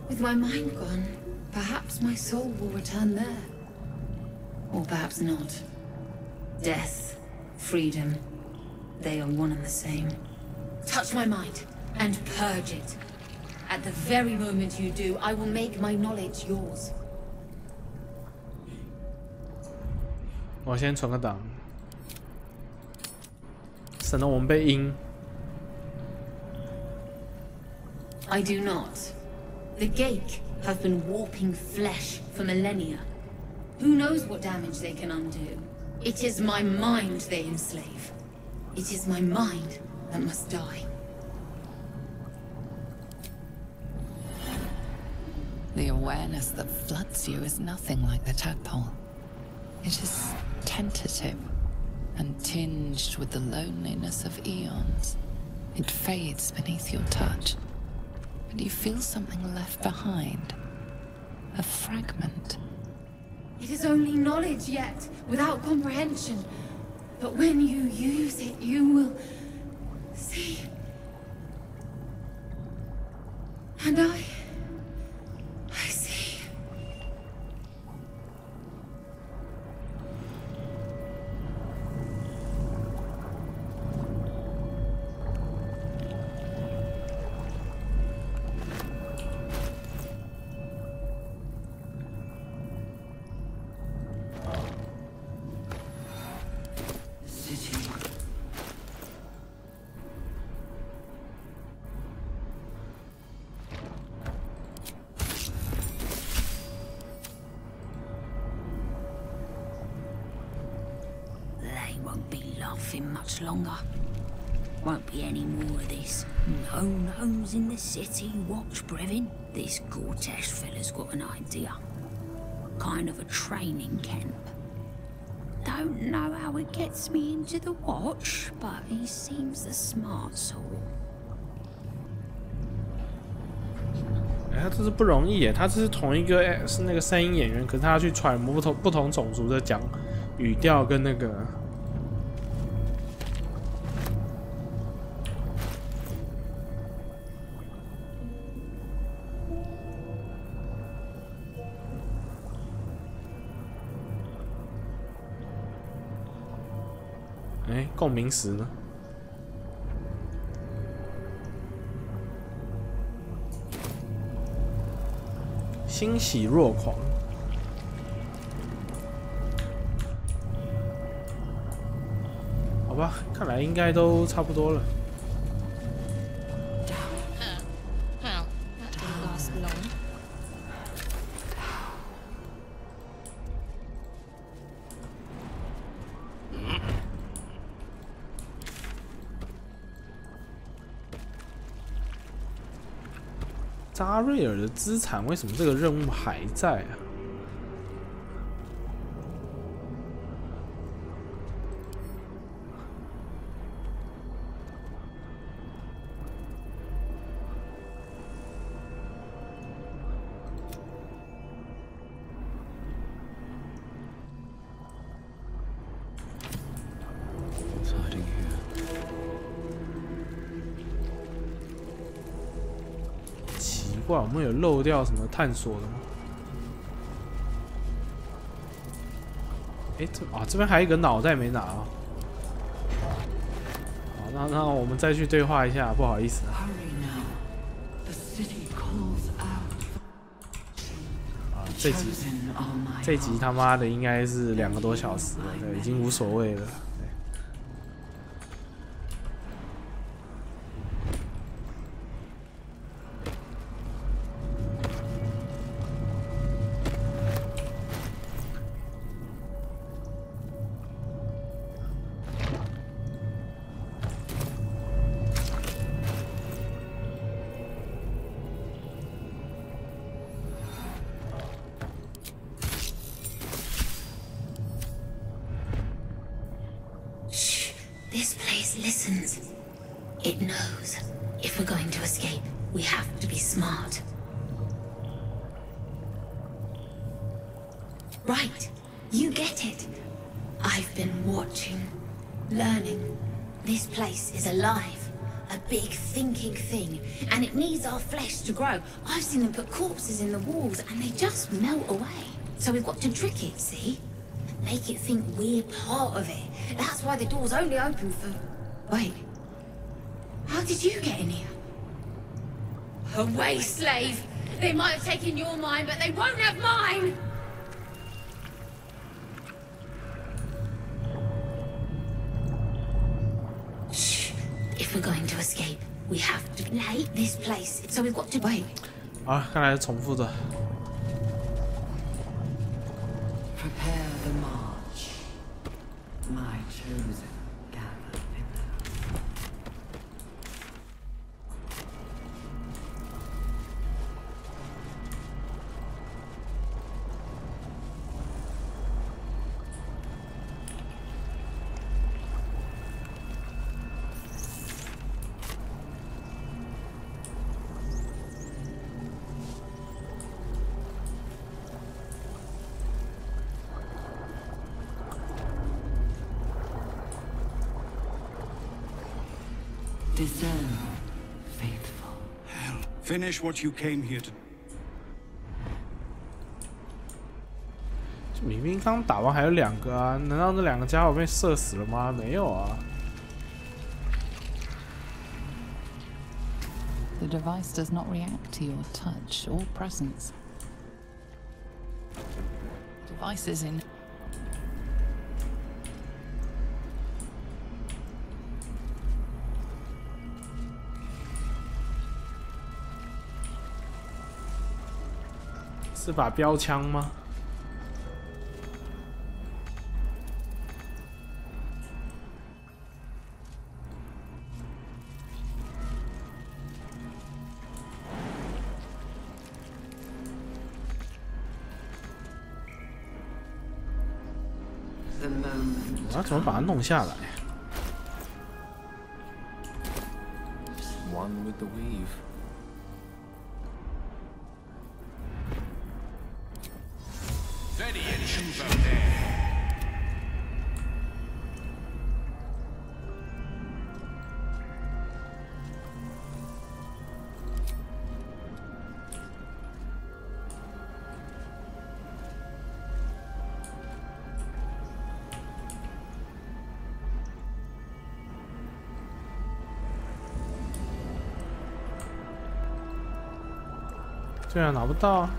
With my mind gone, perhaps my soul will return there. Or perhaps not. Death, freedom, they are one and the same. Touch my mind, and purge it. At the very moment you do, I will make my knowledge yours. 我先存个档，省得我们被阴。I do not. The Gake have been warping flesh for millennia. Who knows what damage they can undo? It is my mind they enslave. It is my mind that must die. The awareness that floods you is nothing like the tadpole. It is tentative and tinged with the loneliness of eons. It fades beneath your touch, but you feel something left behind. a fragment. It is only knowledge yet, without comprehension. But when you use it, you will see. And I see. 'Won't be laughing much longer. Won't be any more of this. No gnomes in the city. Watch, Brevin. This Gortash fella's got an idea. Kind of a training camp. Don't know how it gets me into the watch, but he seems the smart sort. 他这是不容易耶，他这是同一个是那个声音演员，可是他要去揣摩不同种族的讲语调跟那个。哎，共鸣时呢？欣喜若狂。好吧，看来应该都差不多了。Well, that didn't last long. 扎瑞尔的资产为什么这个任务还在啊？我们有漏掉什么探索的吗？哎，这边还有一个脑袋没拿啊！好，那我们再去对话一下，不好意思啊。这集他妈的应该是2个多小时了，对，已经无所谓了。This place listens. It knows. If we're going to escape, we have to be smart. Right. You get it. I've been watching, learning. This place is alive. A big thinking thing. And it needs our flesh to grow. I've seen them put corpses in the walls and they just melt away. So we've got to trick it, see? Make it think we're part of it. That's why the door's only open for... Wait. How did you get in here? Away, slave! They might have taken your mind, but they won't have mine! Shh. If we're going to escape, we have to lay this place. So we've got to wait. 啊，看来是重复的。Prepare the march. My chosen gather thither. Discern, faithful. Hell, finish what you came here to. 明明刚打完还有2个啊，难道那2个家伙被射死了吗？没有啊。 The device does not react to your touch or presence. Device is in. 是把标枪吗？ 我要怎么把它弄下来 One with the weave. Ready, 对啊，拿不到啊。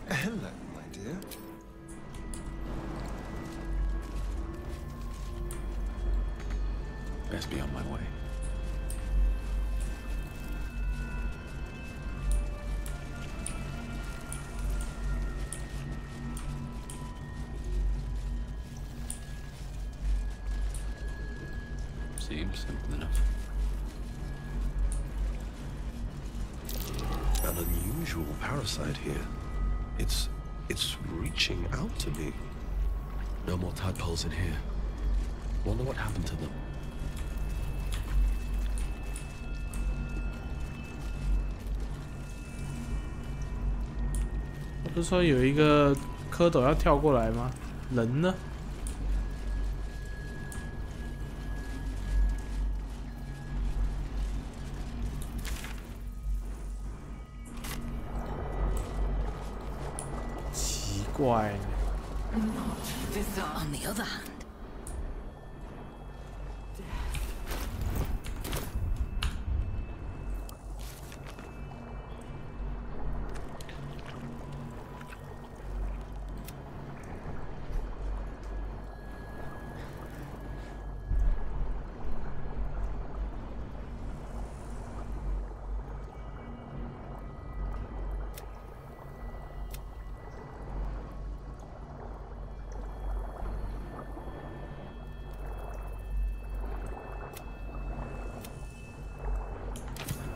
Hello, my dear. Best be on my way. Seems simple enough. An unusual parasite here. It's reaching out to me. No more tadpoles in here. Wonder what happened to them. 不是说有一个蝌蚪要跳过来吗？人呢？奇怪。On the other hand.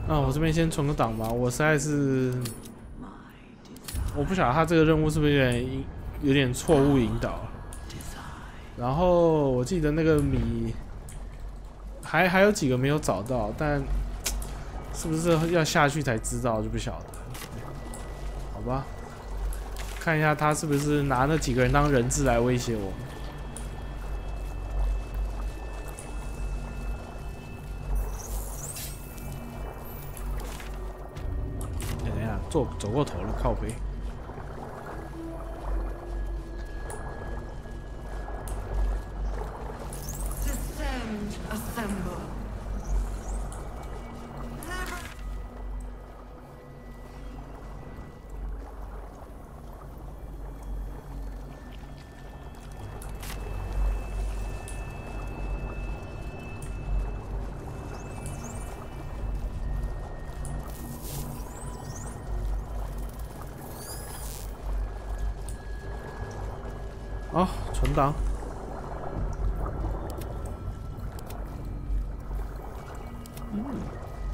啊，我这边先存个档吧，我实在是，我不晓得他这个任务是不是有点错误引导。然后我记得那个米还有几个没有找到，但是不是要下去才知道就不晓得。好吧，看一下他是不是拿那几个人当人质来威胁我们。 走过头了，靠背。哦，存档。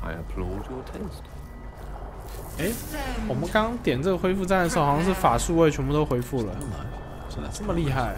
I applaud your taste. 哎，我们刚刚点这个恢复站的时候，好像是法术位全部都恢复了。真的这么厉害啊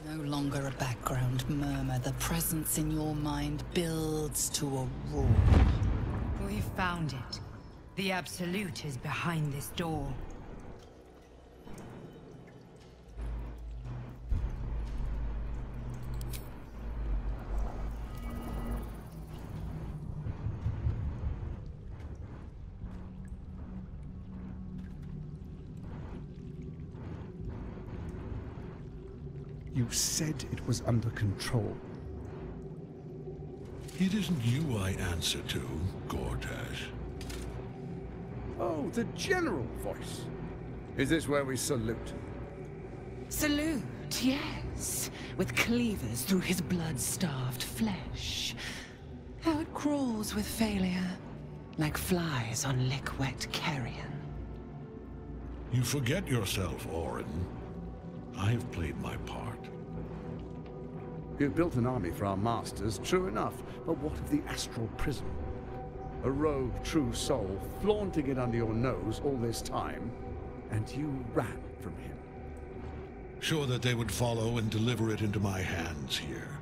No longer a background murmur. The presence in your mind builds to a roar. We found it. The Absolute is behind this door. You said it was under control. It isn't you I answer to, Gortash. Oh, the general voice. Is this where we salute? Salute, yes. With cleavers through his blood-starved flesh. How it crawls with failure, like flies on lick-wet carrion. You forget yourself, Orin. I have played my part. You've built an army for our masters, true enough. But what of the astral prism? A rogue true soul flaunting it under your nose all this time, and you ran from him. Sure that they would follow and deliver it into my hands here.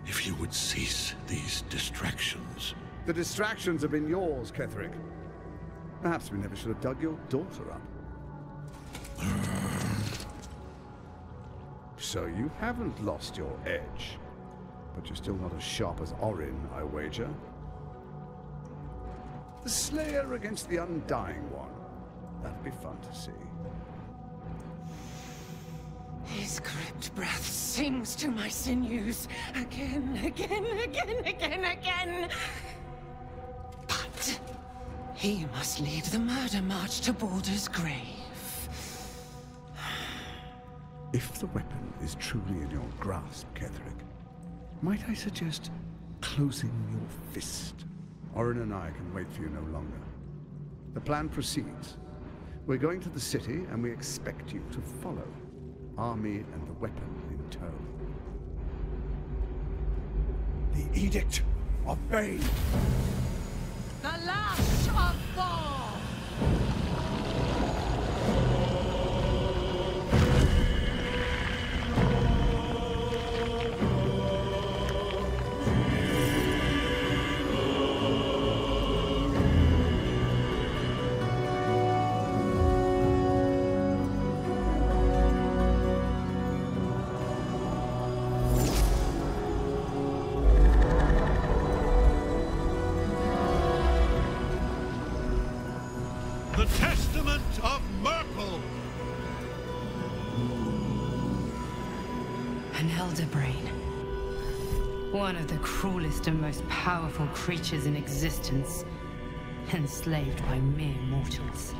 If you would cease these distractions. The distractions have been yours, Ketherick. Perhaps we never should have dug your daughter up. So you haven't lost your edge, but you're still not as sharp as Orin, I wager. The Slayer against the Undying One. That'd be fun to see. His gripped breath sings to my sinews. Again, again, again, again, again. But he must lead the murder march to Baldur's grave. If the weapon is truly in your grasp, Ketherick, might I suggest closing your fist? Orin and I can wait for you no longer. The plan proceeds. We're going to the city, and we expect you to follow. Army and the weapon in tow. The Edict of Bane. The Lash of Thor! The Testament of Merkel! An elder brain. One of the cruelest and most powerful creatures in existence. Enslaved by mere mortals.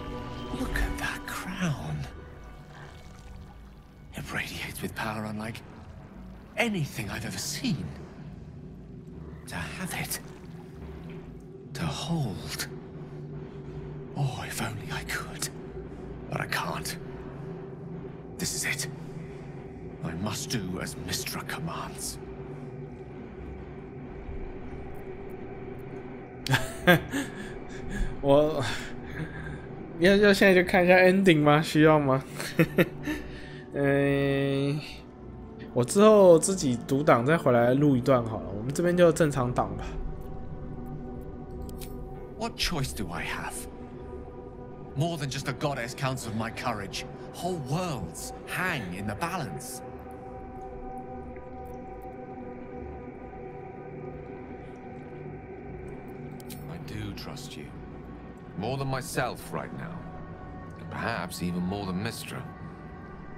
Look at that crown. It radiates with power unlike anything I've ever seen. To have it. To hold. Oh, if only I could. But I can't. This is it. I must do as Mystra commands. 我要现在就看一下 ending 吗？需要吗？我之后自己读档再回来录一段好了。我们这边就正常档吧。What choice do I have? More than just a goddess counts of my courage. Whole worlds hang in the balance. I do trust you. More than myself right now. And perhaps even more than Mystra.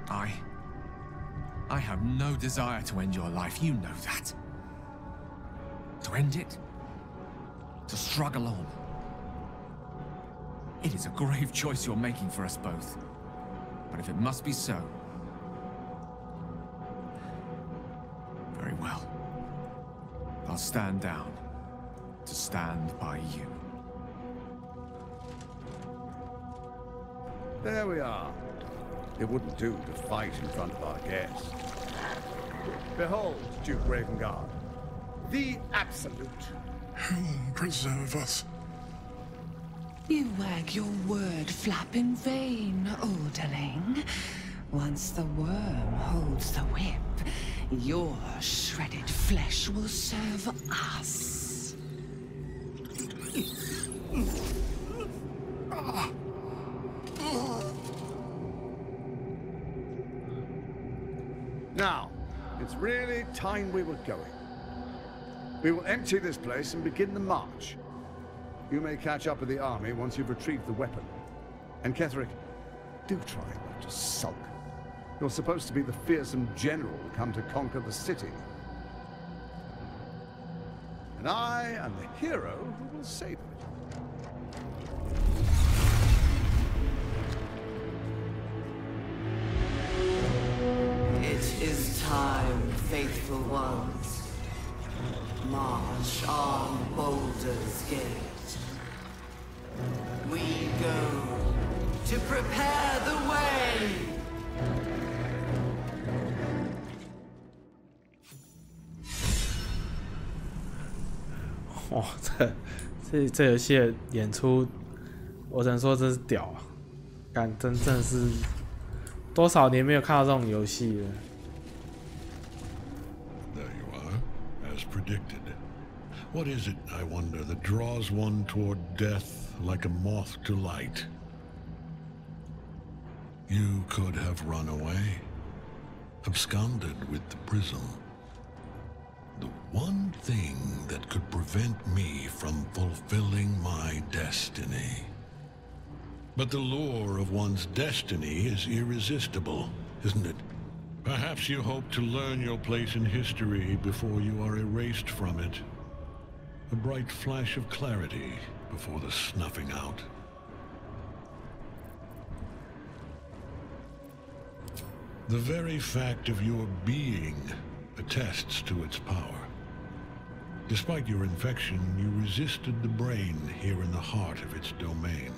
I have no desire to end your life, you know that. To end it? To struggle on. It is a grave choice you're making for us both. But if it must be so, I'll stand down to stand by you. There we are. It wouldn't do to fight in front of our guests. Behold, Duke Ravengard, the Absolute. Heaven preserve us. You wag your word flap in vain, Alderling. Once the worm holds the whip, your shredded flesh will serve us. Now, it's really time we were going. We will empty this place and begin the march. You may catch up with the army once you've retrieved the weapon. And Ketherick, do try not to sulk. You're supposed to be the fearsome general come to conquer the city. And I am the hero who will save it. It is time, faithful ones. March on Baldur's Gate. We go to prepare the way. 哇，这游戏的演出，我只能说真是屌啊！干真的是多少年没有看到这种游戏了。There you are, as predicted. What is it, I wonder, that draws one toward death like a moth to light? You could have run away, absconded with the prism. The one thing that could prevent me from fulfilling my destiny. But the lure of one's destiny is irresistible, isn't it? Perhaps you hope to learn your place in history before you are erased from it. A bright flash of clarity before the snuffing out. The very fact of your being attests to its power. Despite your infection, you resisted the brain here in the heart of its domain.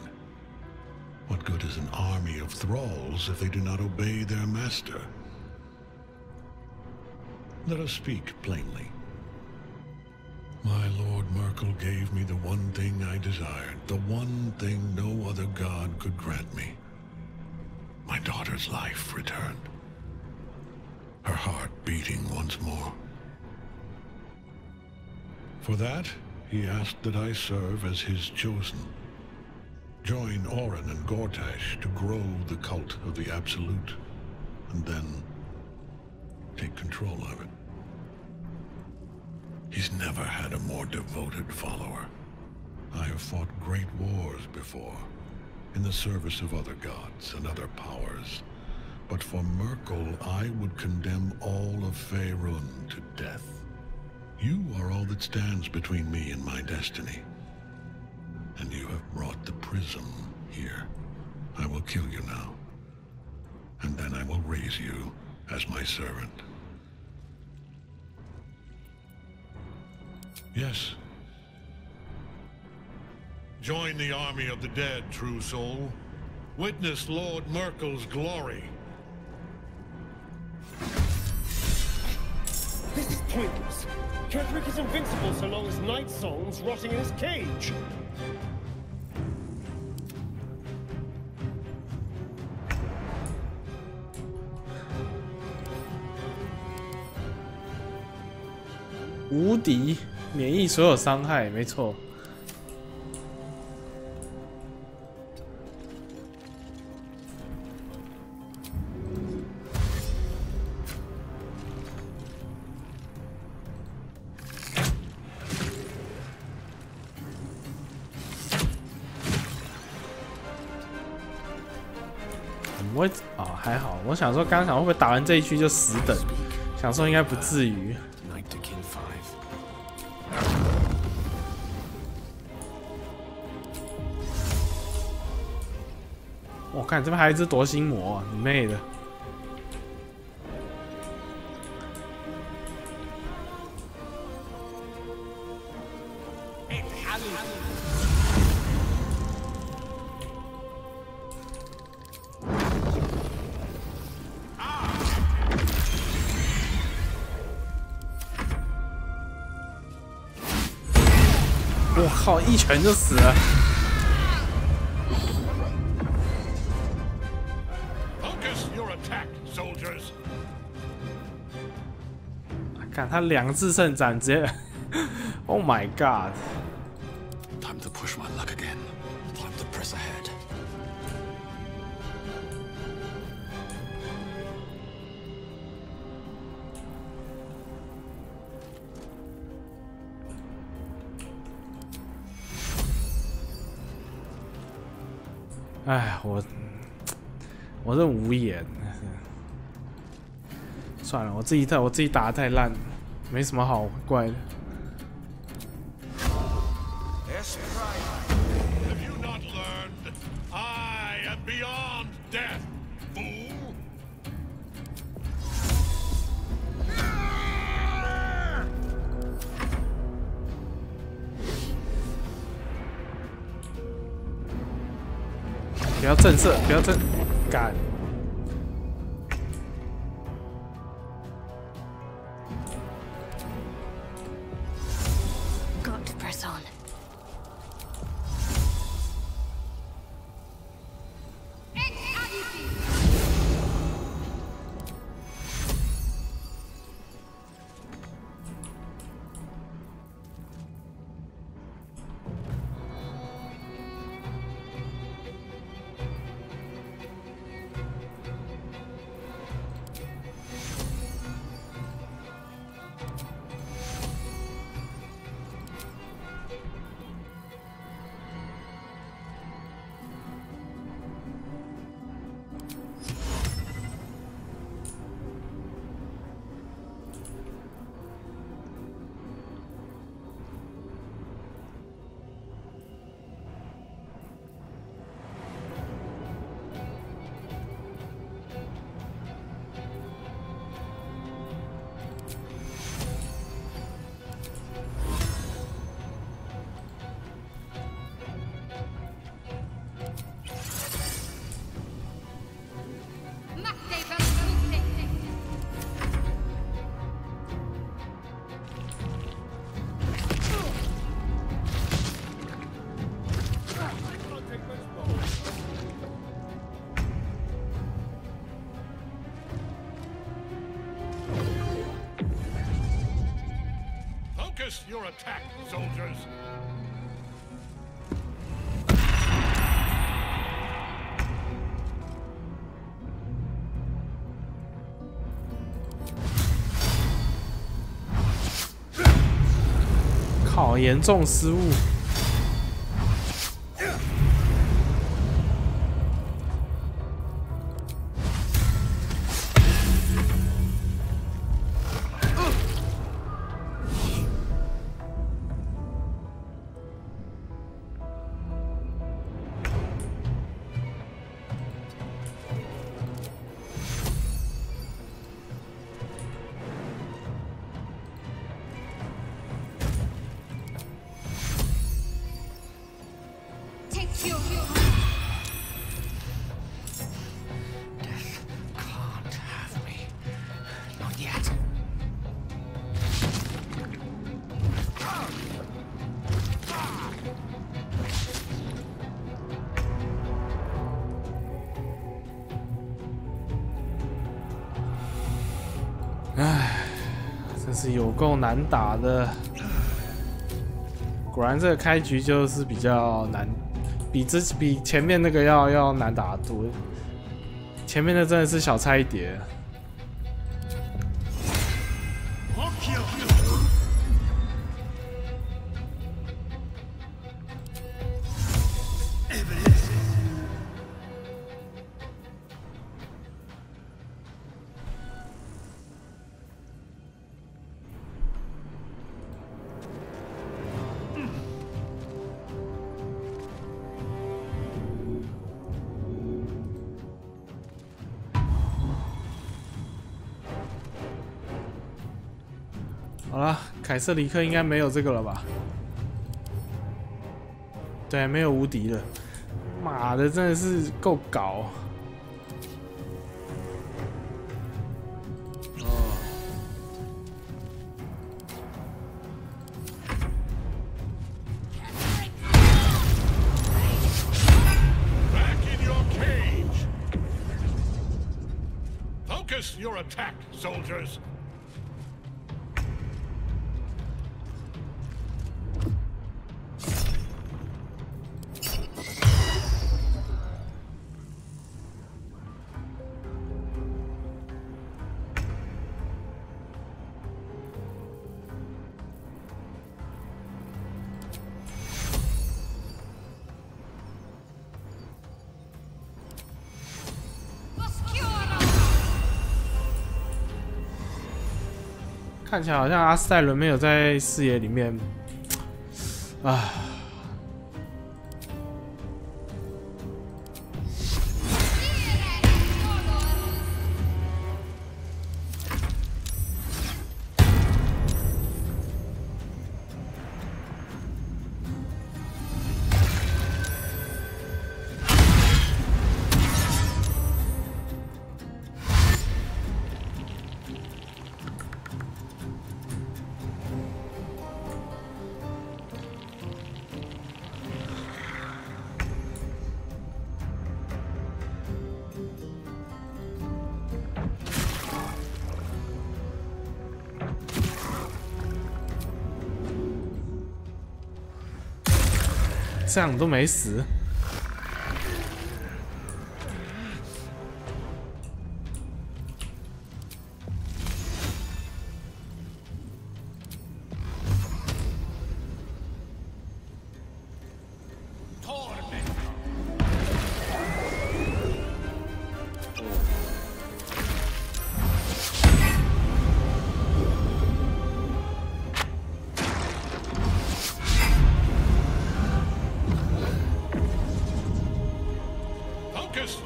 What good is an army of thralls if they do not obey their master? Let us speak plainly. My Lord Merkel gave me the one thing I desired, the one thing no other god could grant me. My daughter's life returned. Her heart beating once more. For that, he asked that I serve as his chosen. Join Orin and Gortash to grow the cult of the Absolute, and then take control of it. He's never had a more devoted follower. I have fought great wars before, in the service of other gods and other powers. But for Merkel, I would condemn all of Faerun to death. You are all that stands between me and my destiny. And you have brought the prism here. I will kill you now. And then I will raise you as my servant. Yes. Join the army of the dead, true soul. Witness Lord Merkel's glory. This is pointless. Ketherick is invincible so long as Night Song's rotting in his cage.无敌，免疫所有伤害，没错。不会啊，还好。我想说，刚刚想会不会打完这一区就死等，想说应该不至于。我看这边还有一只夺心魔、啊，你妹的！我靠，一拳就死了。看他两次圣斩直接 ，Oh my God！ Time to push my luck again. Time to press ahead. 哎，我真无言。算了，我自己打得太烂了，没什么好怪的。Have you not learned? I am beyond death, fool. 不要震慑，不要震，干。Got to press on. Focus your attack, soldiers. 靠，严重失误。唉，真是有够难打的。果然这个开局就是比较难，比前面那个要难打多。前面的真的是小菜一碟。好了，凯瑟里克应该没有这个了吧？对，没有无敌了。妈的，真的是够搞。Focus your attack, soldiers.看起来好像阿斯泰伦没有在视野里面，啊。这样都没死。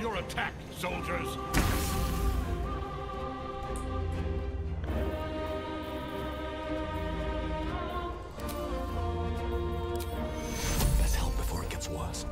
Your attack, soldiers. Let's help before it gets worse.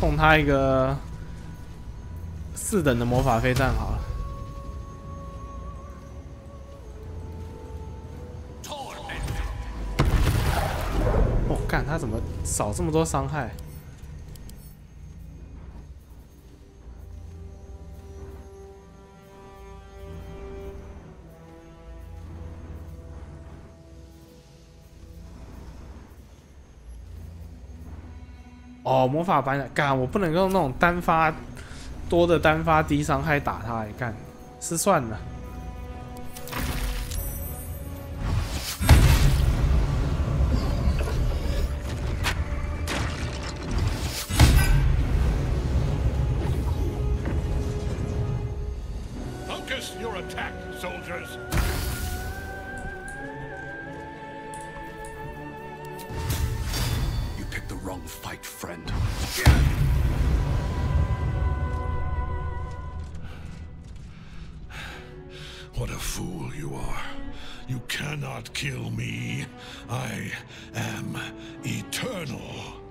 送他一个4等的魔法飞弹好了。哦，干他怎么少这么多伤害？哦，魔法板干，我不能用那种单发多的单发低伤害打他，干失算了。Focus your attack, soldiers. The wrong fight, friend. What a fool you are. You cannot kill me. I am eternal.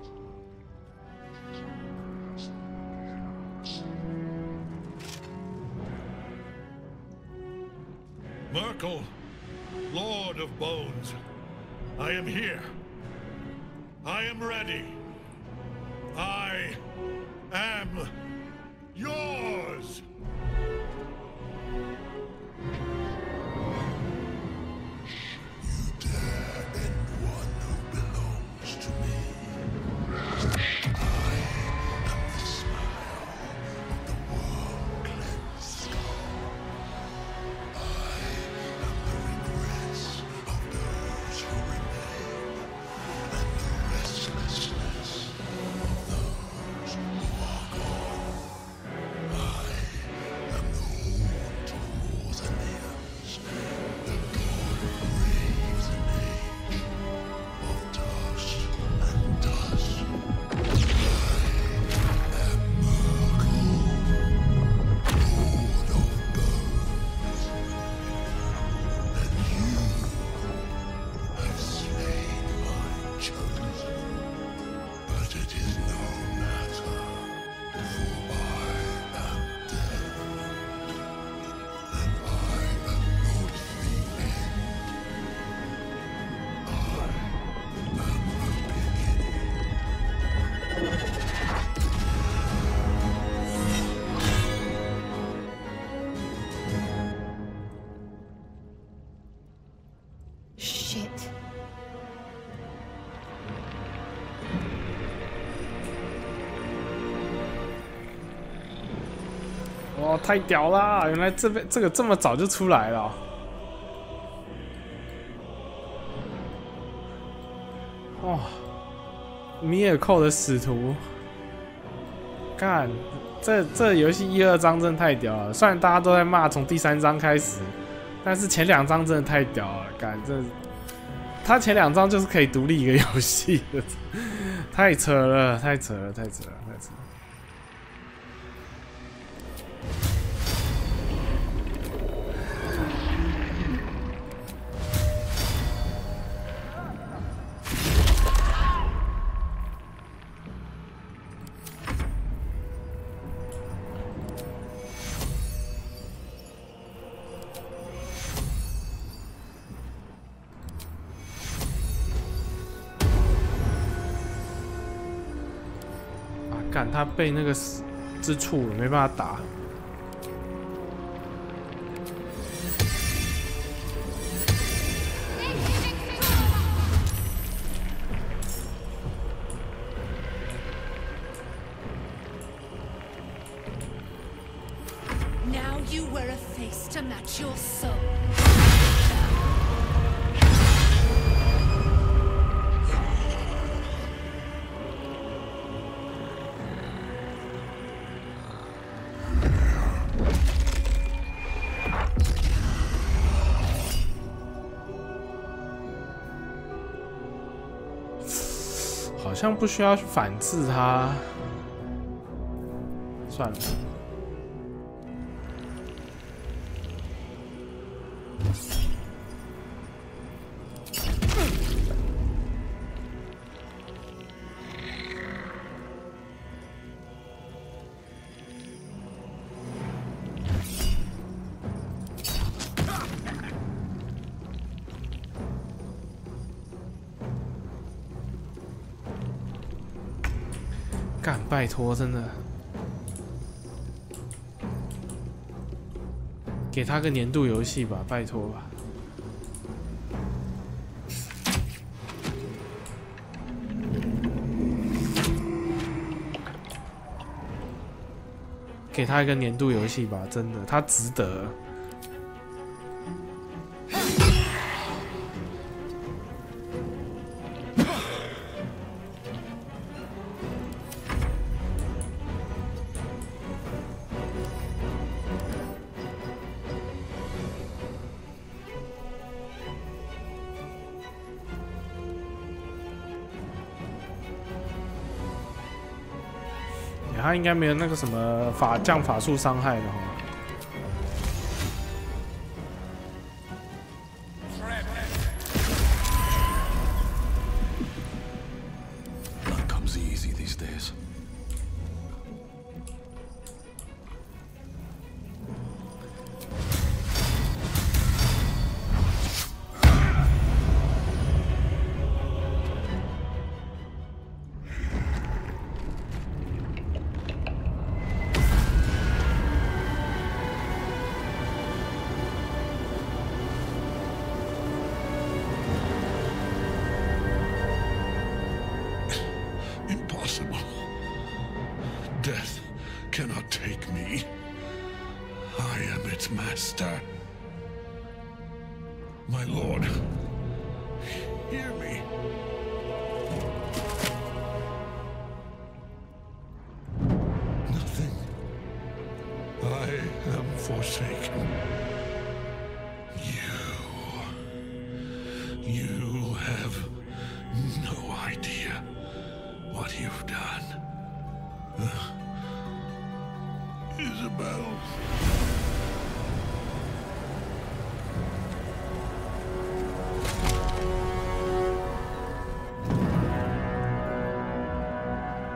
Merkel, Lord of Bones, I am here. I am ready. I am yours. You dare end one who belongs to me. I am the smile of the world-cleansed skull. I am the regrets of those who remain, and the restlessness of those who are gone. I am the horn to roar the nails, the god who raves an age of dust and dust. I am Merkel, Lord of Bones, and you have slain my chosen. But it is no matter, for I am dead, and I am not the end. I am the beginning. Shit. 哇，太屌啦！原来这个这么早就出来了。哇，米尔寇的使徒，干，这游戏1、2章真的太屌了。虽然大家都在骂从第3章开始，但是前2章真的太屌了。干，他前2章就是可以独立一个游戏的，太扯了，太扯了，太扯了，太扯了。干，他被那个之处了，没办法打。Now you wear a face to match your soul. 好像不需要去反制他，算了。干，拜托，真的，给他个年度游戏吧，拜托吧。给他一个年度游戏吧，真的，他值得。他应该没有那个什么降法术伤害的哈。None comes easy these days. master. My lord, hear me. Nothing. I am forsaken. You have no idea what you've done. Isabel.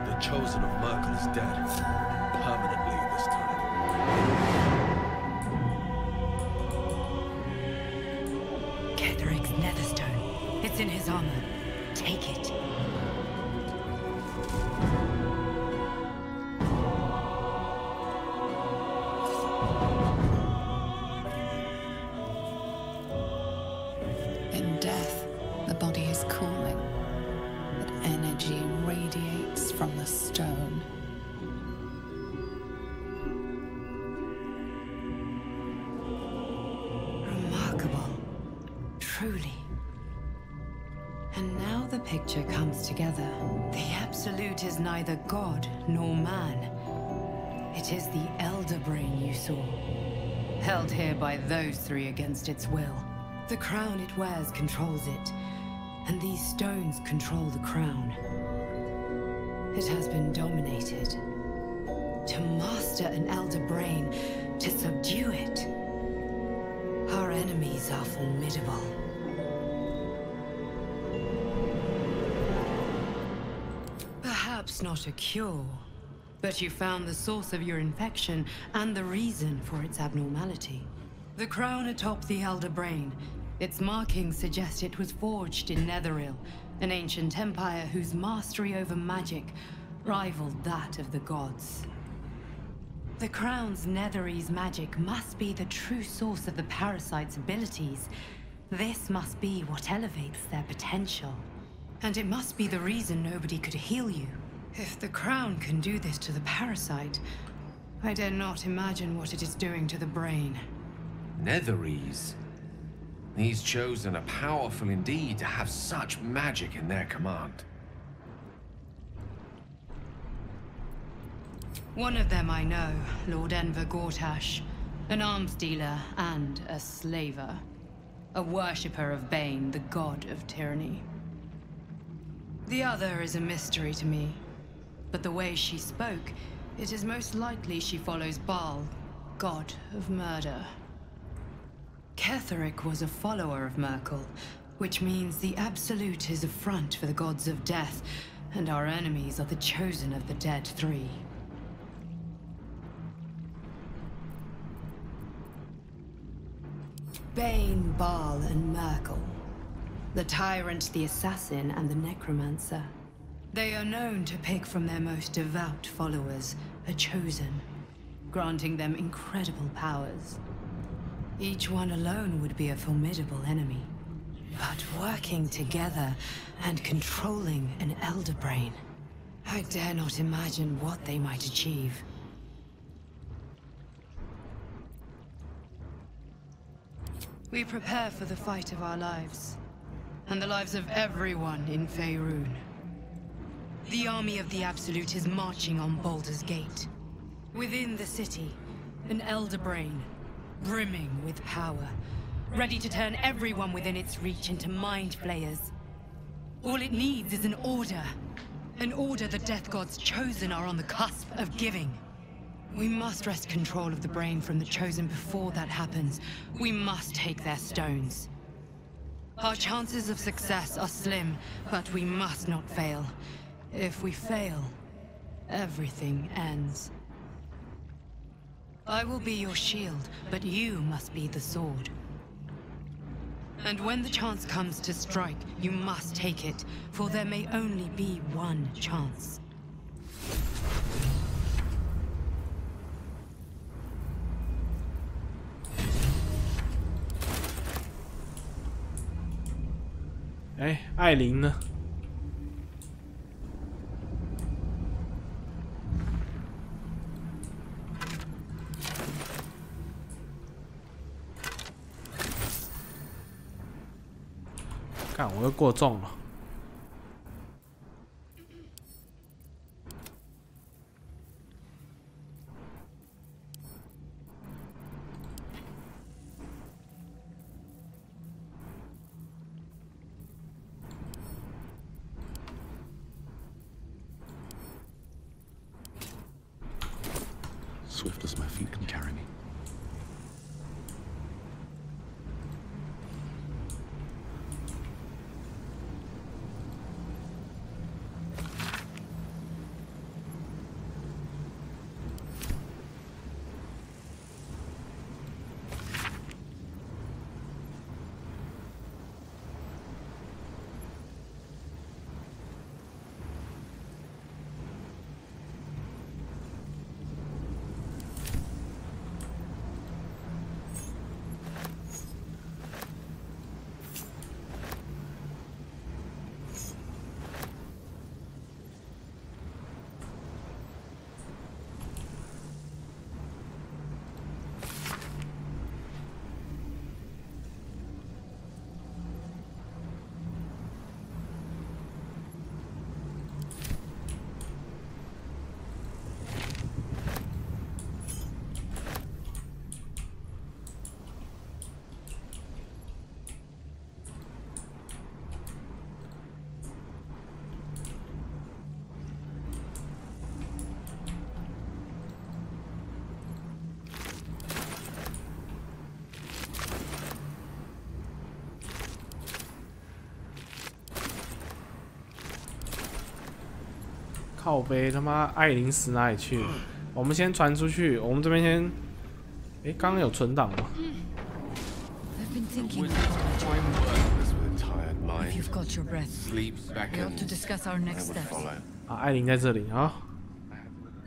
The chosen of Merkel is dead. Permanently this time. Ketheric's netherstone. It's in his armor. Take it. In death, the body is cooling, but energy radiates from the stone. Remarkable. Truly. And now the picture comes together. The Absolute is neither God nor man. It is the Elder Brain you saw, held here by those three against its will. The crown it wears controls it, and these stones control the crown. It has been dominated. To master an Elder Brain, to subdue it. Our enemies are formidable. Perhaps not a cure, but you found the source of your infection and the reason for its abnormality. The crown atop the Elder Brain. Its markings suggest it was forged in Netheril, an ancient empire whose mastery over magic rivaled that of the gods. The crown's Netherese magic must be the true source of the parasite's abilities. This must be what elevates their potential. And it must be the reason nobody could heal you. If the crown can do this to the parasite, I dare not imagine what it is doing to the brain. Netherese? These chosen are powerful indeed to have such magic in their command. One of them I know, Lord Enver Gortash, an arms dealer and a slaver. A worshipper of Bane, the god of tyranny. The other is a mystery to me, but the way she spoke, it is most likely she follows Baal, god of murder. Ketheric was a follower of Merkel, which means the Absolute is a front for the gods of death, and our enemies are the chosen of the dead three. Bane, Baal, and Merkel. The tyrant, the assassin, and the necromancer. They are known to pick from their most devout followers a chosen, granting them incredible powers. Each one alone would be a formidable enemy. But working together and controlling an Elder Brain, I dare not imagine what they might achieve. We prepare for the fight of our lives, and the lives of everyone in Faerun. The army of the Absolute is marching on Baldur's Gate. Within the city, an Elder Brain, brimming with power, ready to turn everyone within its reach into mind flayers. All it needs is an order the Death God's chosen are on the cusp of giving. We must wrest control of the brain from the chosen before that happens. We must take their stones. Our chances of success are slim, but we must not fail. If we fail, everything ends. I will be your shield, but you must be the sword. And when the chance comes to strike, you must take it, for there may only be one chance.哎，艾琳呢？看我又过重了。Swift as my feet can carry me.靠北他妈艾琳死哪里去？我们先传出去，我们这边先。哎，刚刚有存档吗？ You've got your breath. We ought to discuss our next steps. 啊，艾琳在这里啊。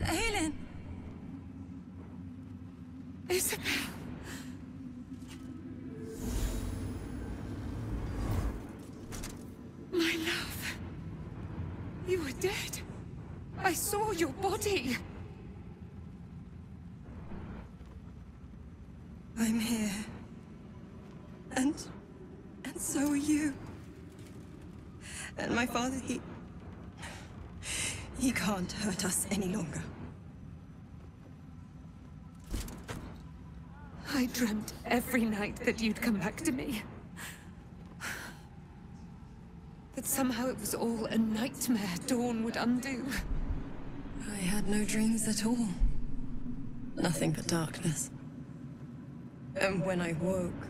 Aelin! Isabel! My love. You were dead. I saw your body. I'm here. And so are you. And my father, he can't hurt us any longer. I dreamt every night that you'd come back to me. That somehow it was all a nightmare Dawn would undo. I had no dreams at all. Nothing but darkness. And when I woke,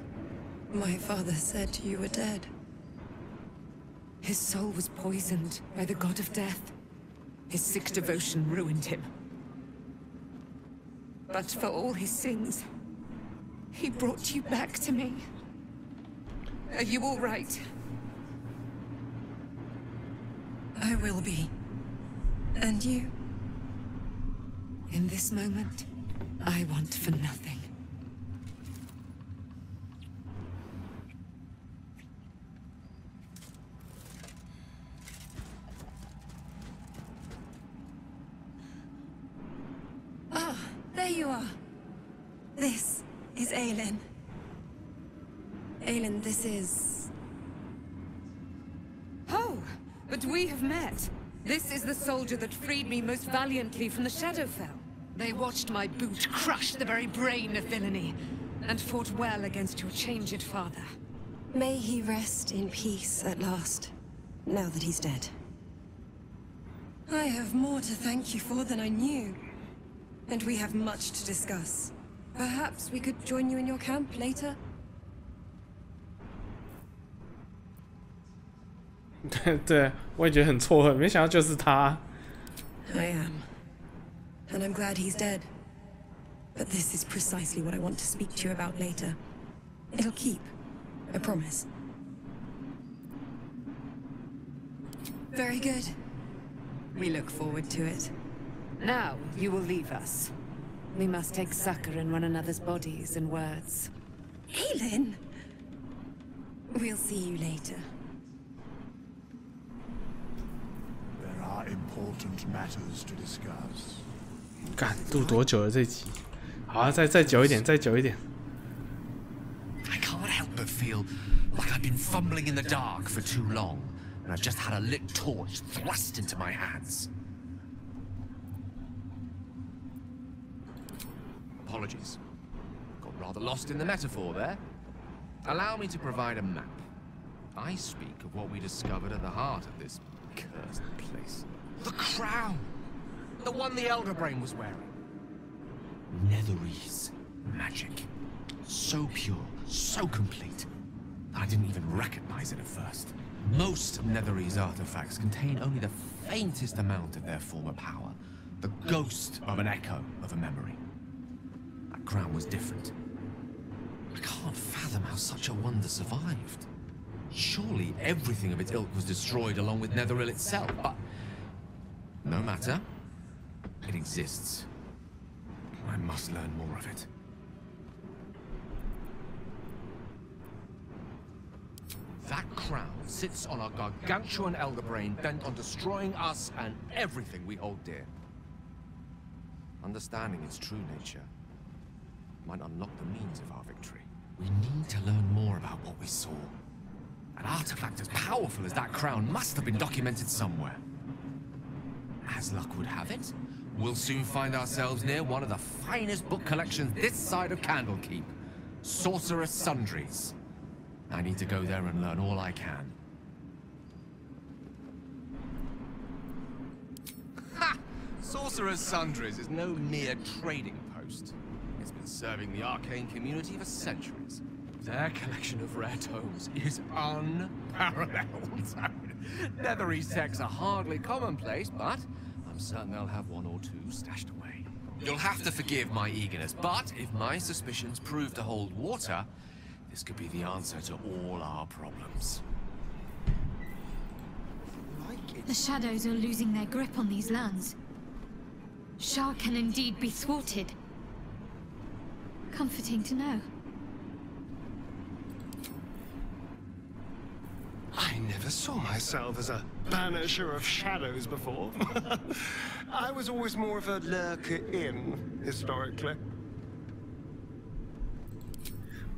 my father said you were dead. His soul was poisoned by the god of death. His sick devotion ruined him. But for all his sins, he brought you back to me. Are you all right? I will be. And you? In this moment, I want for nothing. Ah, there you are. This is Aelin. Aelin, this is... Oh, but we have met. This is the soldier that freed me most valiantly from the Shadowfell. They watched my boot crush the very brain of villainy, and fought well against your changed father. May he rest in peace at last, now that he's dead. I have more to thank you for than I knew. And we have much to discuss. Perhaps we could join you in your camp later? 对，我也觉得很错愕，没想到就是他。I am. And I'm glad he's dead. But this is precisely what I want to speak to you about later. It'll keep. I promise. Very good. We look forward to it. Now, you will leave us. We must take succor in one another's bodies and words. Aelin! We'll see you later. There are important matters to discuss. 干录多久了这集？好啊，再久一点，再久一点。 I can't help but feel Like I've been fumbling in the dark for too long, and I've just had a lit torch thrust into my hands. Apologies. Got rather lost in the metaphor there. Allow me to provide a map. I speak of what we discovered at the heart of this cursed place. The crown! The one the Elder Brain was wearing. Netherese magic. So pure, so complete, that I didn't even recognize it at first. Most Netherese artifacts contain only the faintest amount of their former power. The ghost of an echo of a memory. That crown was different. I can't fathom how such a wonder survived. Surely everything of its ilk was destroyed along with Netheril itself, but... no matter. It exists. I must learn more of it. That crown sits on a gargantuan elder brain bent on destroying us and everything we hold dear. Understanding its true nature might unlock the means of our victory. We need to learn more about what we saw. An artifact as powerful as that crown must have been documented somewhere. As luck would have it, we'll soon find ourselves near one of the finest book collections this side of Candlekeep. Sorcerer's Sundries. I need to go there and learn all I can. Ha! Sorcerer's Sundries is no mere trading post. It's been serving the arcane community for centuries. Their collection of rare tomes is unparalleled. Netherese texts are hardly commonplace, but I'm certain they'll have one or two stashed away. You'll have to forgive my eagerness, but if my suspicions prove to hold water, this could be the answer to all our problems. The shadows are losing their grip on these lands. Shah can indeed be thwarted. Comforting to know. I never saw myself as a banisher of shadows before. I was always more of a lurker-in, historically.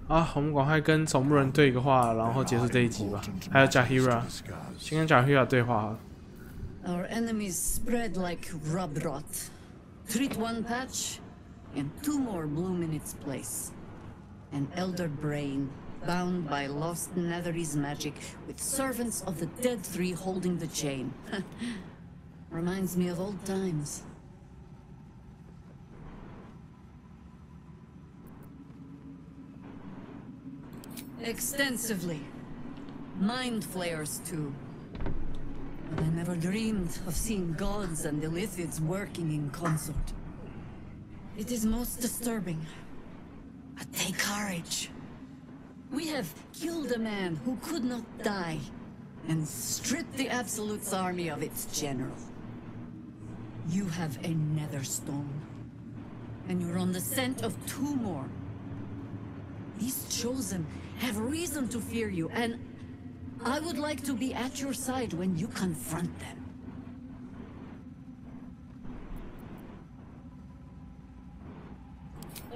好，我们赶快跟守墓人对个话，然后结束这一集吧。还有Jahira，先跟Jahira对话好了。Our enemies spread like rub rot. Treat one patch, and two more bloom in its place. An elder brain, bound by lost Netherese magic, with servants of the dead three holding the chain. Reminds me of old times. Extensively. Mind flayers, too. But I never dreamed of seeing gods and Illithids working in consort. It is most disturbing. But take courage. We have killed a man who could not die, and stripped the Absolute's army of its general. You have a Netherstone, and you're on the scent of two more. These Chosen have reason to fear you, and I would like to be at your side when you confront them.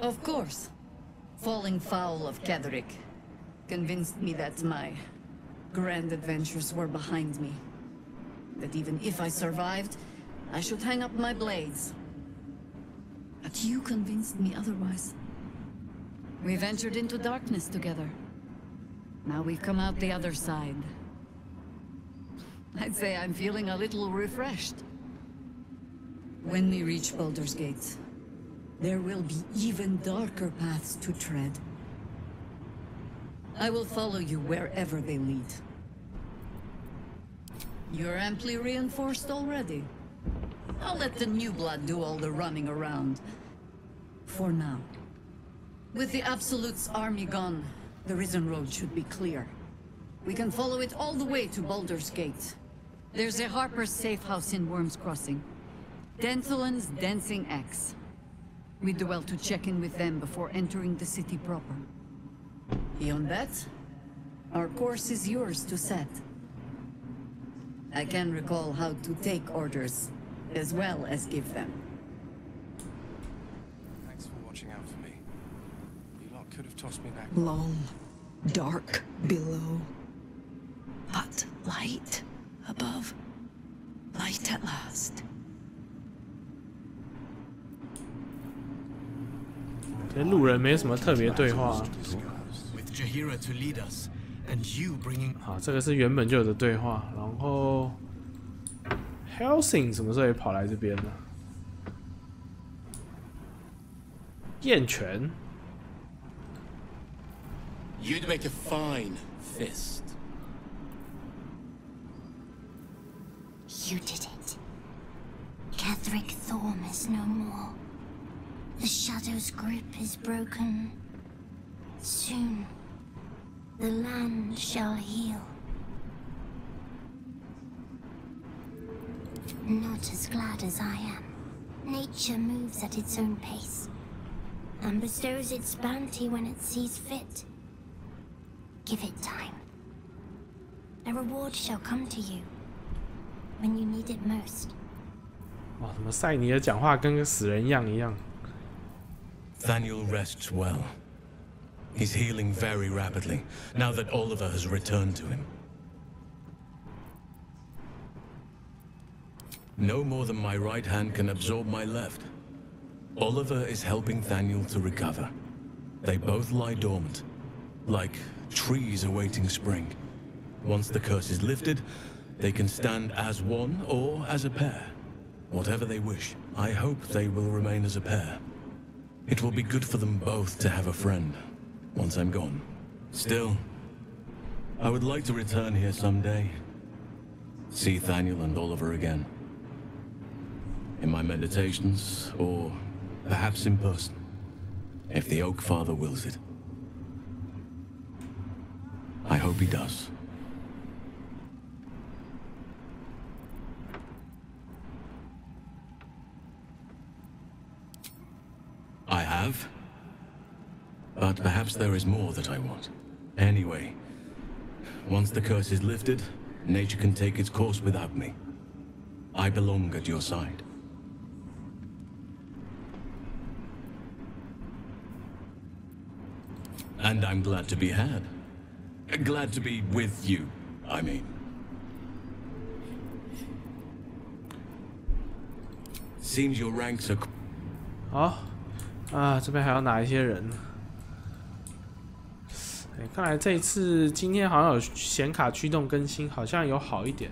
Of course, falling foul of Ketheric convinced me that my grand adventures were behind me. That even if I survived, I should hang up my blades. But you convinced me otherwise. We ventured into darkness together. Now we've come out the other side. I'd say I'm feeling a little refreshed. When we reach Baldur's Gate, there will be even darker paths to tread. I will follow you wherever they lead. You're amply reinforced already. I'll let the new blood do all the running around. For now. With the Absolute's army gone, the Risen Road should be clear. We can follow it all the way to Baldur's Gate. There's a Harper's safe house in Worm's Crossing. Denthalen's Dancing Axe. We do well to check in with them before entering the city proper. Beyond that, our course is yours to set. I can recall how to take orders, as well as give them. Thanks for watching out for me. You lot could have tossed me back. Long, Dark below, but light above. Light at last. 这路人没什么特别对话。好，这个是原本就有的对话。然后 Helsing 什么时候也跑来这边呢？燕泉。You'd make a fine fist. You did it. Ketheric Thorm is no more. The Shadow's grip is broken. Soon, the land shall heal. Not as glad as I am. Nature moves at its own pace, and bestows its bounty when it sees fit. Give it time. A reward shall come to you when you need it most. 哇，怎么赛尼尔讲话跟个死人一样？ Thaniel rests well. He's healing very rapidly, now that Oliver has returned to him. No more than my right hand can absorb my left. Oliver is helping Thaniel to recover. They both lie dormant, like trees awaiting spring. Once the curse is lifted, they can stand as one or as a pair. Whatever they wish, I hope they will remain as a pair. It will be good for them both to have a friend, once I'm gone. Still, I would like to return here someday. See Thaniel and Oliver again. In my meditations, or perhaps in person, if the Oak Father wills it. I hope he does. I have. But perhaps there is more that I want. Anyway, once the curse is lifted, nature can take its course without me. I belong at your side. And I'm glad to be had. Glad to be with you, I mean. Seems your ranks are... 好啊，这边还要拿一些人。看来这一次今天好像有显卡驱动更新，好像有好一点。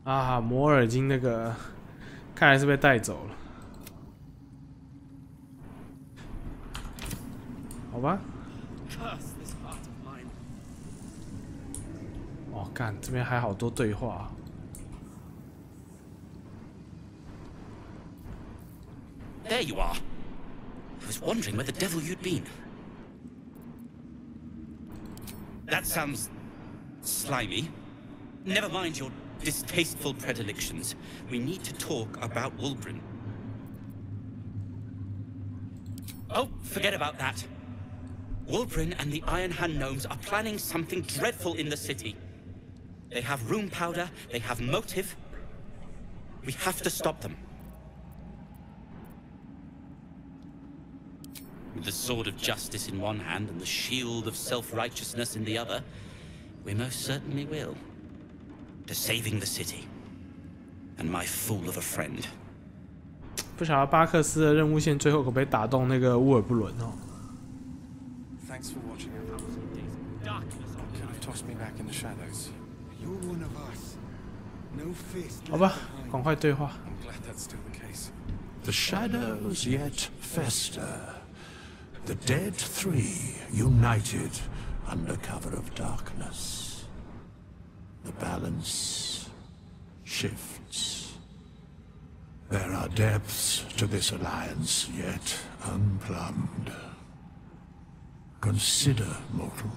啊，摩尔金那个，看来是被带走了。好吧。哦，干，这边还好多对话。There you are. I was wondering where the devil you'd been. That sounds slimy. Never mind your distasteful predilections. We need to talk about Wulbren. Oh, forget about that. Wulbren and the Iron Hand Gnomes are planning something dreadful in the city. They have rune powder, they have motive. We have to stop them. With the sword of justice in one hand and the shield of self-righteousness in the other, we most certainly will. To saving the city. And my fool of a friend. 不晓得巴克斯的任务线最后可不可以打动那个乌尔布伦哦。Thanks for watching our darkness could have tossed me back in the shadows. You're one of us. No fist. 好吧，赶快对话。 I'm glad that's still the case. The shadows yet fester. The dead three united under cover of darkness. The balance shifts. There are depths to this alliance yet unplumbed. Consider, mortal.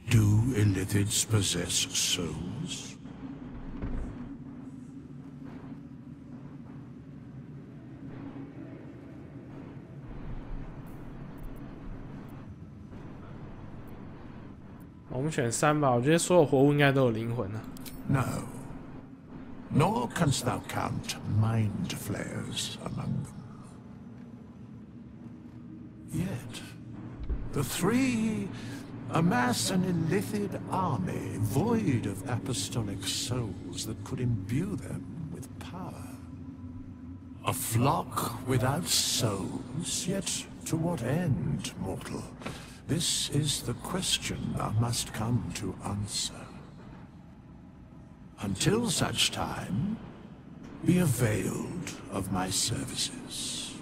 Do illithids possess souls? 我们选3吧，我觉得所有活物应该都有灵魂啊。No. Nor canst thou count mind flayers among them. Yet, the three amass an illithid army void of apostolic souls that could imbue them with power. A flock without souls, yet to what end, mortal? This is the question thou must come to answer. Until such time, be availed of my services.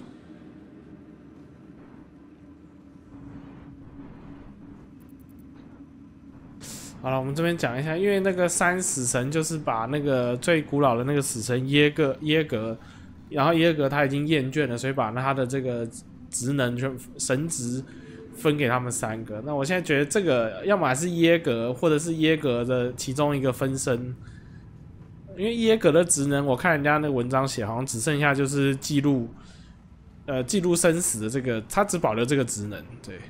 好了，我们这边讲一下，因为那个3死神就是把那个最古老的那个死神耶格，然后耶格他已经厌倦了，所以把他的这个职能神职分给他们3个。那我现在觉得这个要么是耶格，或者是耶格的其中一个分身。因为耶格的职能，我看人家那个文章写，好像只剩下就是记录生死的这个，他只保留这个职能，对。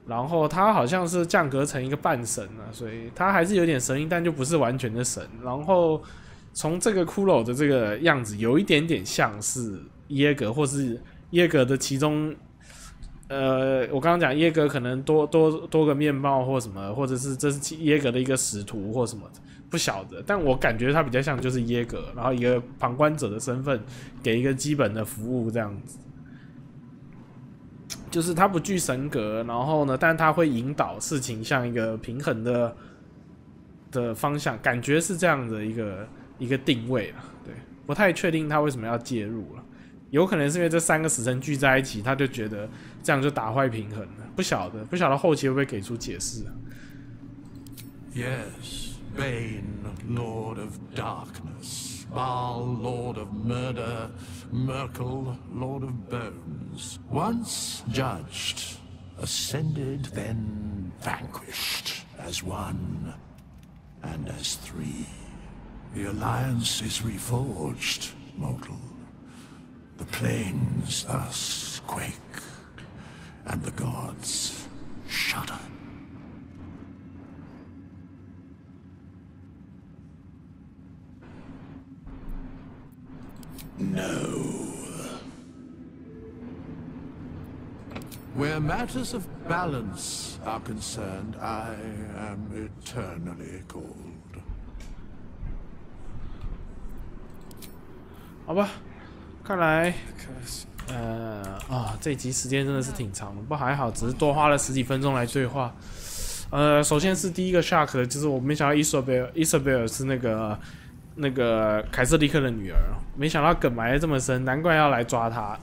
然后他好像是降格成一个半神啊，所以他还是有点神力，但就不是完全的神。然后从这个骷髅的这个样子，有一点点像是耶格，或是耶格的其中，我刚刚讲耶格可能多个面貌或什么，或者是这是耶格的一个使徒或什么的，不晓得。但我感觉他比较像就是耶格，然后一个旁观者的身份，给一个基本的服务这样子。就是他不具神格，然后呢，但他会引导事情向一个平衡的方向，感觉是这样的一个定位了。对，不太确定他为什么要介入了，有可能是因为这3个死神聚在一起，他就觉得这样就打坏平衡了，不晓得后期会不会给出解释啊 Yes, Bane, Lord of Darkness, Baal, Lord of Murder, Merkel, Lord of Bones. Once judged, ascended, then vanquished, as one and as three. The alliance is reforged, mortal. The plains thus quake, and the gods shudder. No. Where matters of balance are concerned, I am eternally cold. 好吧，看来，这集时间真的是挺长的，不过还好，只是多花了10几分钟来对话。首先是第一个 shock 就是我没想到伊索贝尔是那个凯瑟利克的女儿，没想到梗埋得这么深，难怪要来抓她。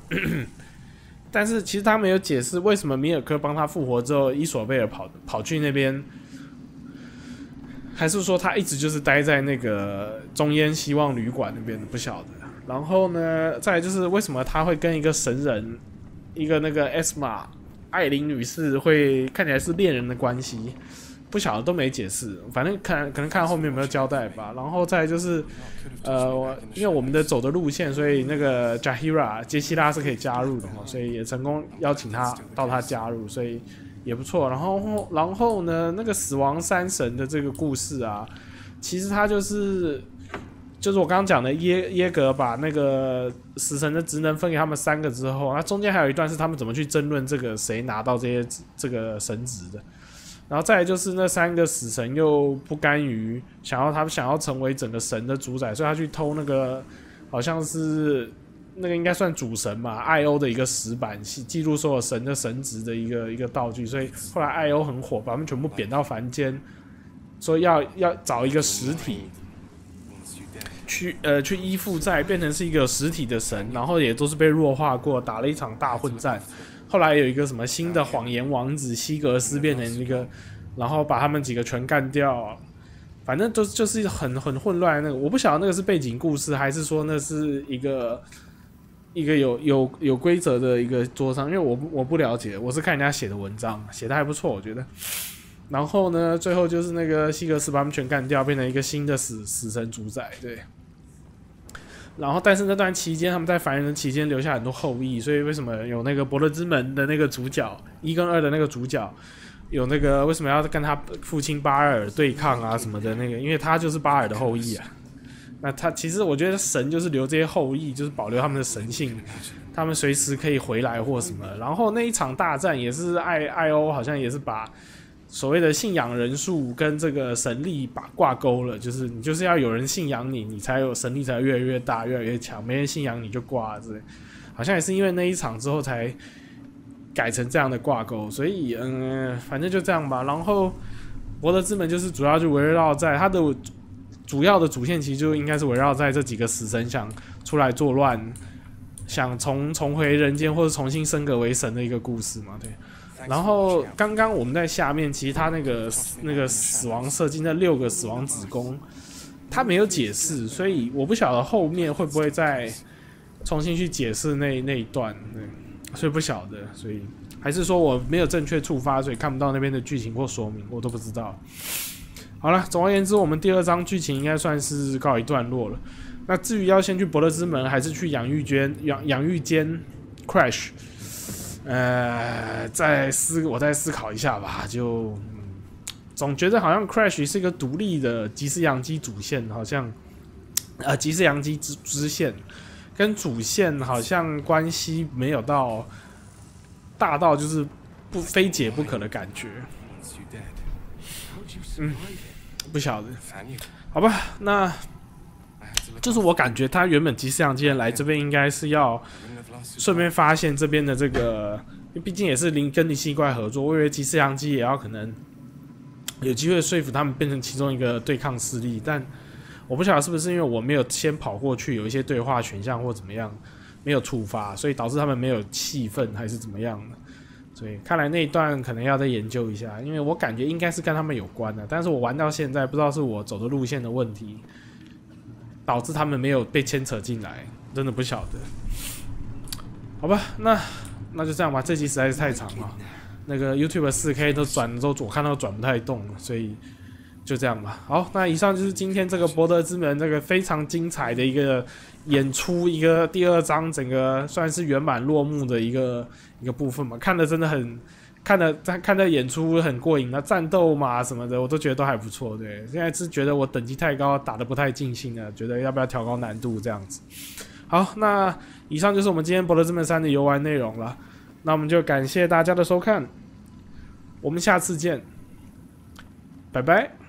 但是其实他没有解释为什么米尔科帮他复活之后，伊索贝尔跑去那边，还是说他一直就是待在那个中烟希望旅馆那边的，不晓得。然后呢，再来就是为什么他会跟一个神人，一个那个 Esma 艾琳女士会看起来是恋人的关系。不晓得都没解释，反正可能看后面有没有交代吧。然后再来就是，因为我们的走的路线，所以那个 Jahira 杰西拉是可以加入的，所以也成功邀请他到他加入，所以也不错。然后呢，那个死亡3神的这个故事啊，其实他就是我刚刚讲的耶格把那个死神的职能分给他们3个之后，那中间还有一段是他们怎么去争论这个谁拿到这个神职的。然后再来就是那3个死神又不甘于他们想要成为整个神的主宰，所以他去偷那个好像是那个应该算主神嘛，艾欧的一个石板，记录所有神的神职的一个道具，所以后来艾欧很火，把他们全部贬到凡间，说要找一个实体去依附在，变成是一个实体的神，然后也都是被弱化过，打了一场大混战。后来有一个什么新的谎言王子西格斯变成一个，然后把他们几个全干掉，反正就是很混乱的那个，我不晓得那个是背景故事，还是说那是一个有规则的一个桌上，因为我不了解，我是看人家写的文章，写的还不错，我觉得。然后呢，最后就是那个西格斯把他们全干掉，变成一个新的死神主宰，对。然后，但是那段期间，他们在凡人的期间留下很多后裔，所以为什么有那个柏德之门的那个主角1跟2的那个主角，有那个为什么要跟他父亲巴尔对抗啊什么的那个，因为他就是巴尔的后裔啊。那他其实我觉得神就是留这些后裔，就是保留他们的神性，他们随时可以回来或什么。然后那一场大战也是艾欧好像也是把所谓的信仰人数跟这个神力挂钩了，就是你就是要有人信仰你，你才有神力才会越来越大越来越强，没人信仰你就挂之类。好像也是因为那一场之后才改成这样的挂钩，所以反正就这样吧。然后博德之门就是主要就围绕在它的主要的主线，其实就应该是围绕在这几个死神想出来作乱，想重回人间或者重新升格为神的一个故事嘛，对。然后刚刚我们在下面，其实他那个死亡设计那6个死亡子宫，他没有解释，所以我不晓得后面会不会再重新去解释那一段，对，所以不晓得，所以还是说我没有正确触发，所以看不到那边的剧情或说明，我都不知道。好了，总而言之，我们第2章剧情应该算是告一段落了。那至于要先去博德之门，还是去养育间 crash？我再思考一下吧。就总觉得好像 Crash 是一个独立的吉斯洋基主线，好像吉斯洋基支线跟主线好像关系没有到大到就是非解不可的感觉。不晓得，好吧，那就是我感觉他原本吉斯洋基人来这边应该是要顺便发现这边的这个，毕竟也是跟灵犀怪合作，我以为吉斯洋基也要可能有机会说服他们变成其中一个对抗势力，但我不晓得是不是因为我没有先跑过去，有一些对话选项或怎么样没有触发，所以导致他们没有气氛还是怎么样的。所以看来那一段可能要再研究一下，因为我感觉应该是跟他们有关的，但是我玩到现在不知道是我走的路线的问题，导致他们没有被牵扯进来，真的不晓得。好吧，那就这样吧，这集实在是太长了，那个 YouTube 4K 我看到转不太动了，所以就这样吧。好，那以上就是今天这个博德之门这个非常精彩的一个演出，一个第2章整个算是圆满落幕的一个部分嘛，看的真的很看的演出很过瘾，那战斗嘛什么的我都觉得都还不错，对。现在是觉得我等级太高，打得不太尽兴了，觉得要不要调高难度这样子。好，那以上就是我们今天博德之门3的游玩内容了，那我们就感谢大家的收看，我们下次见，拜拜。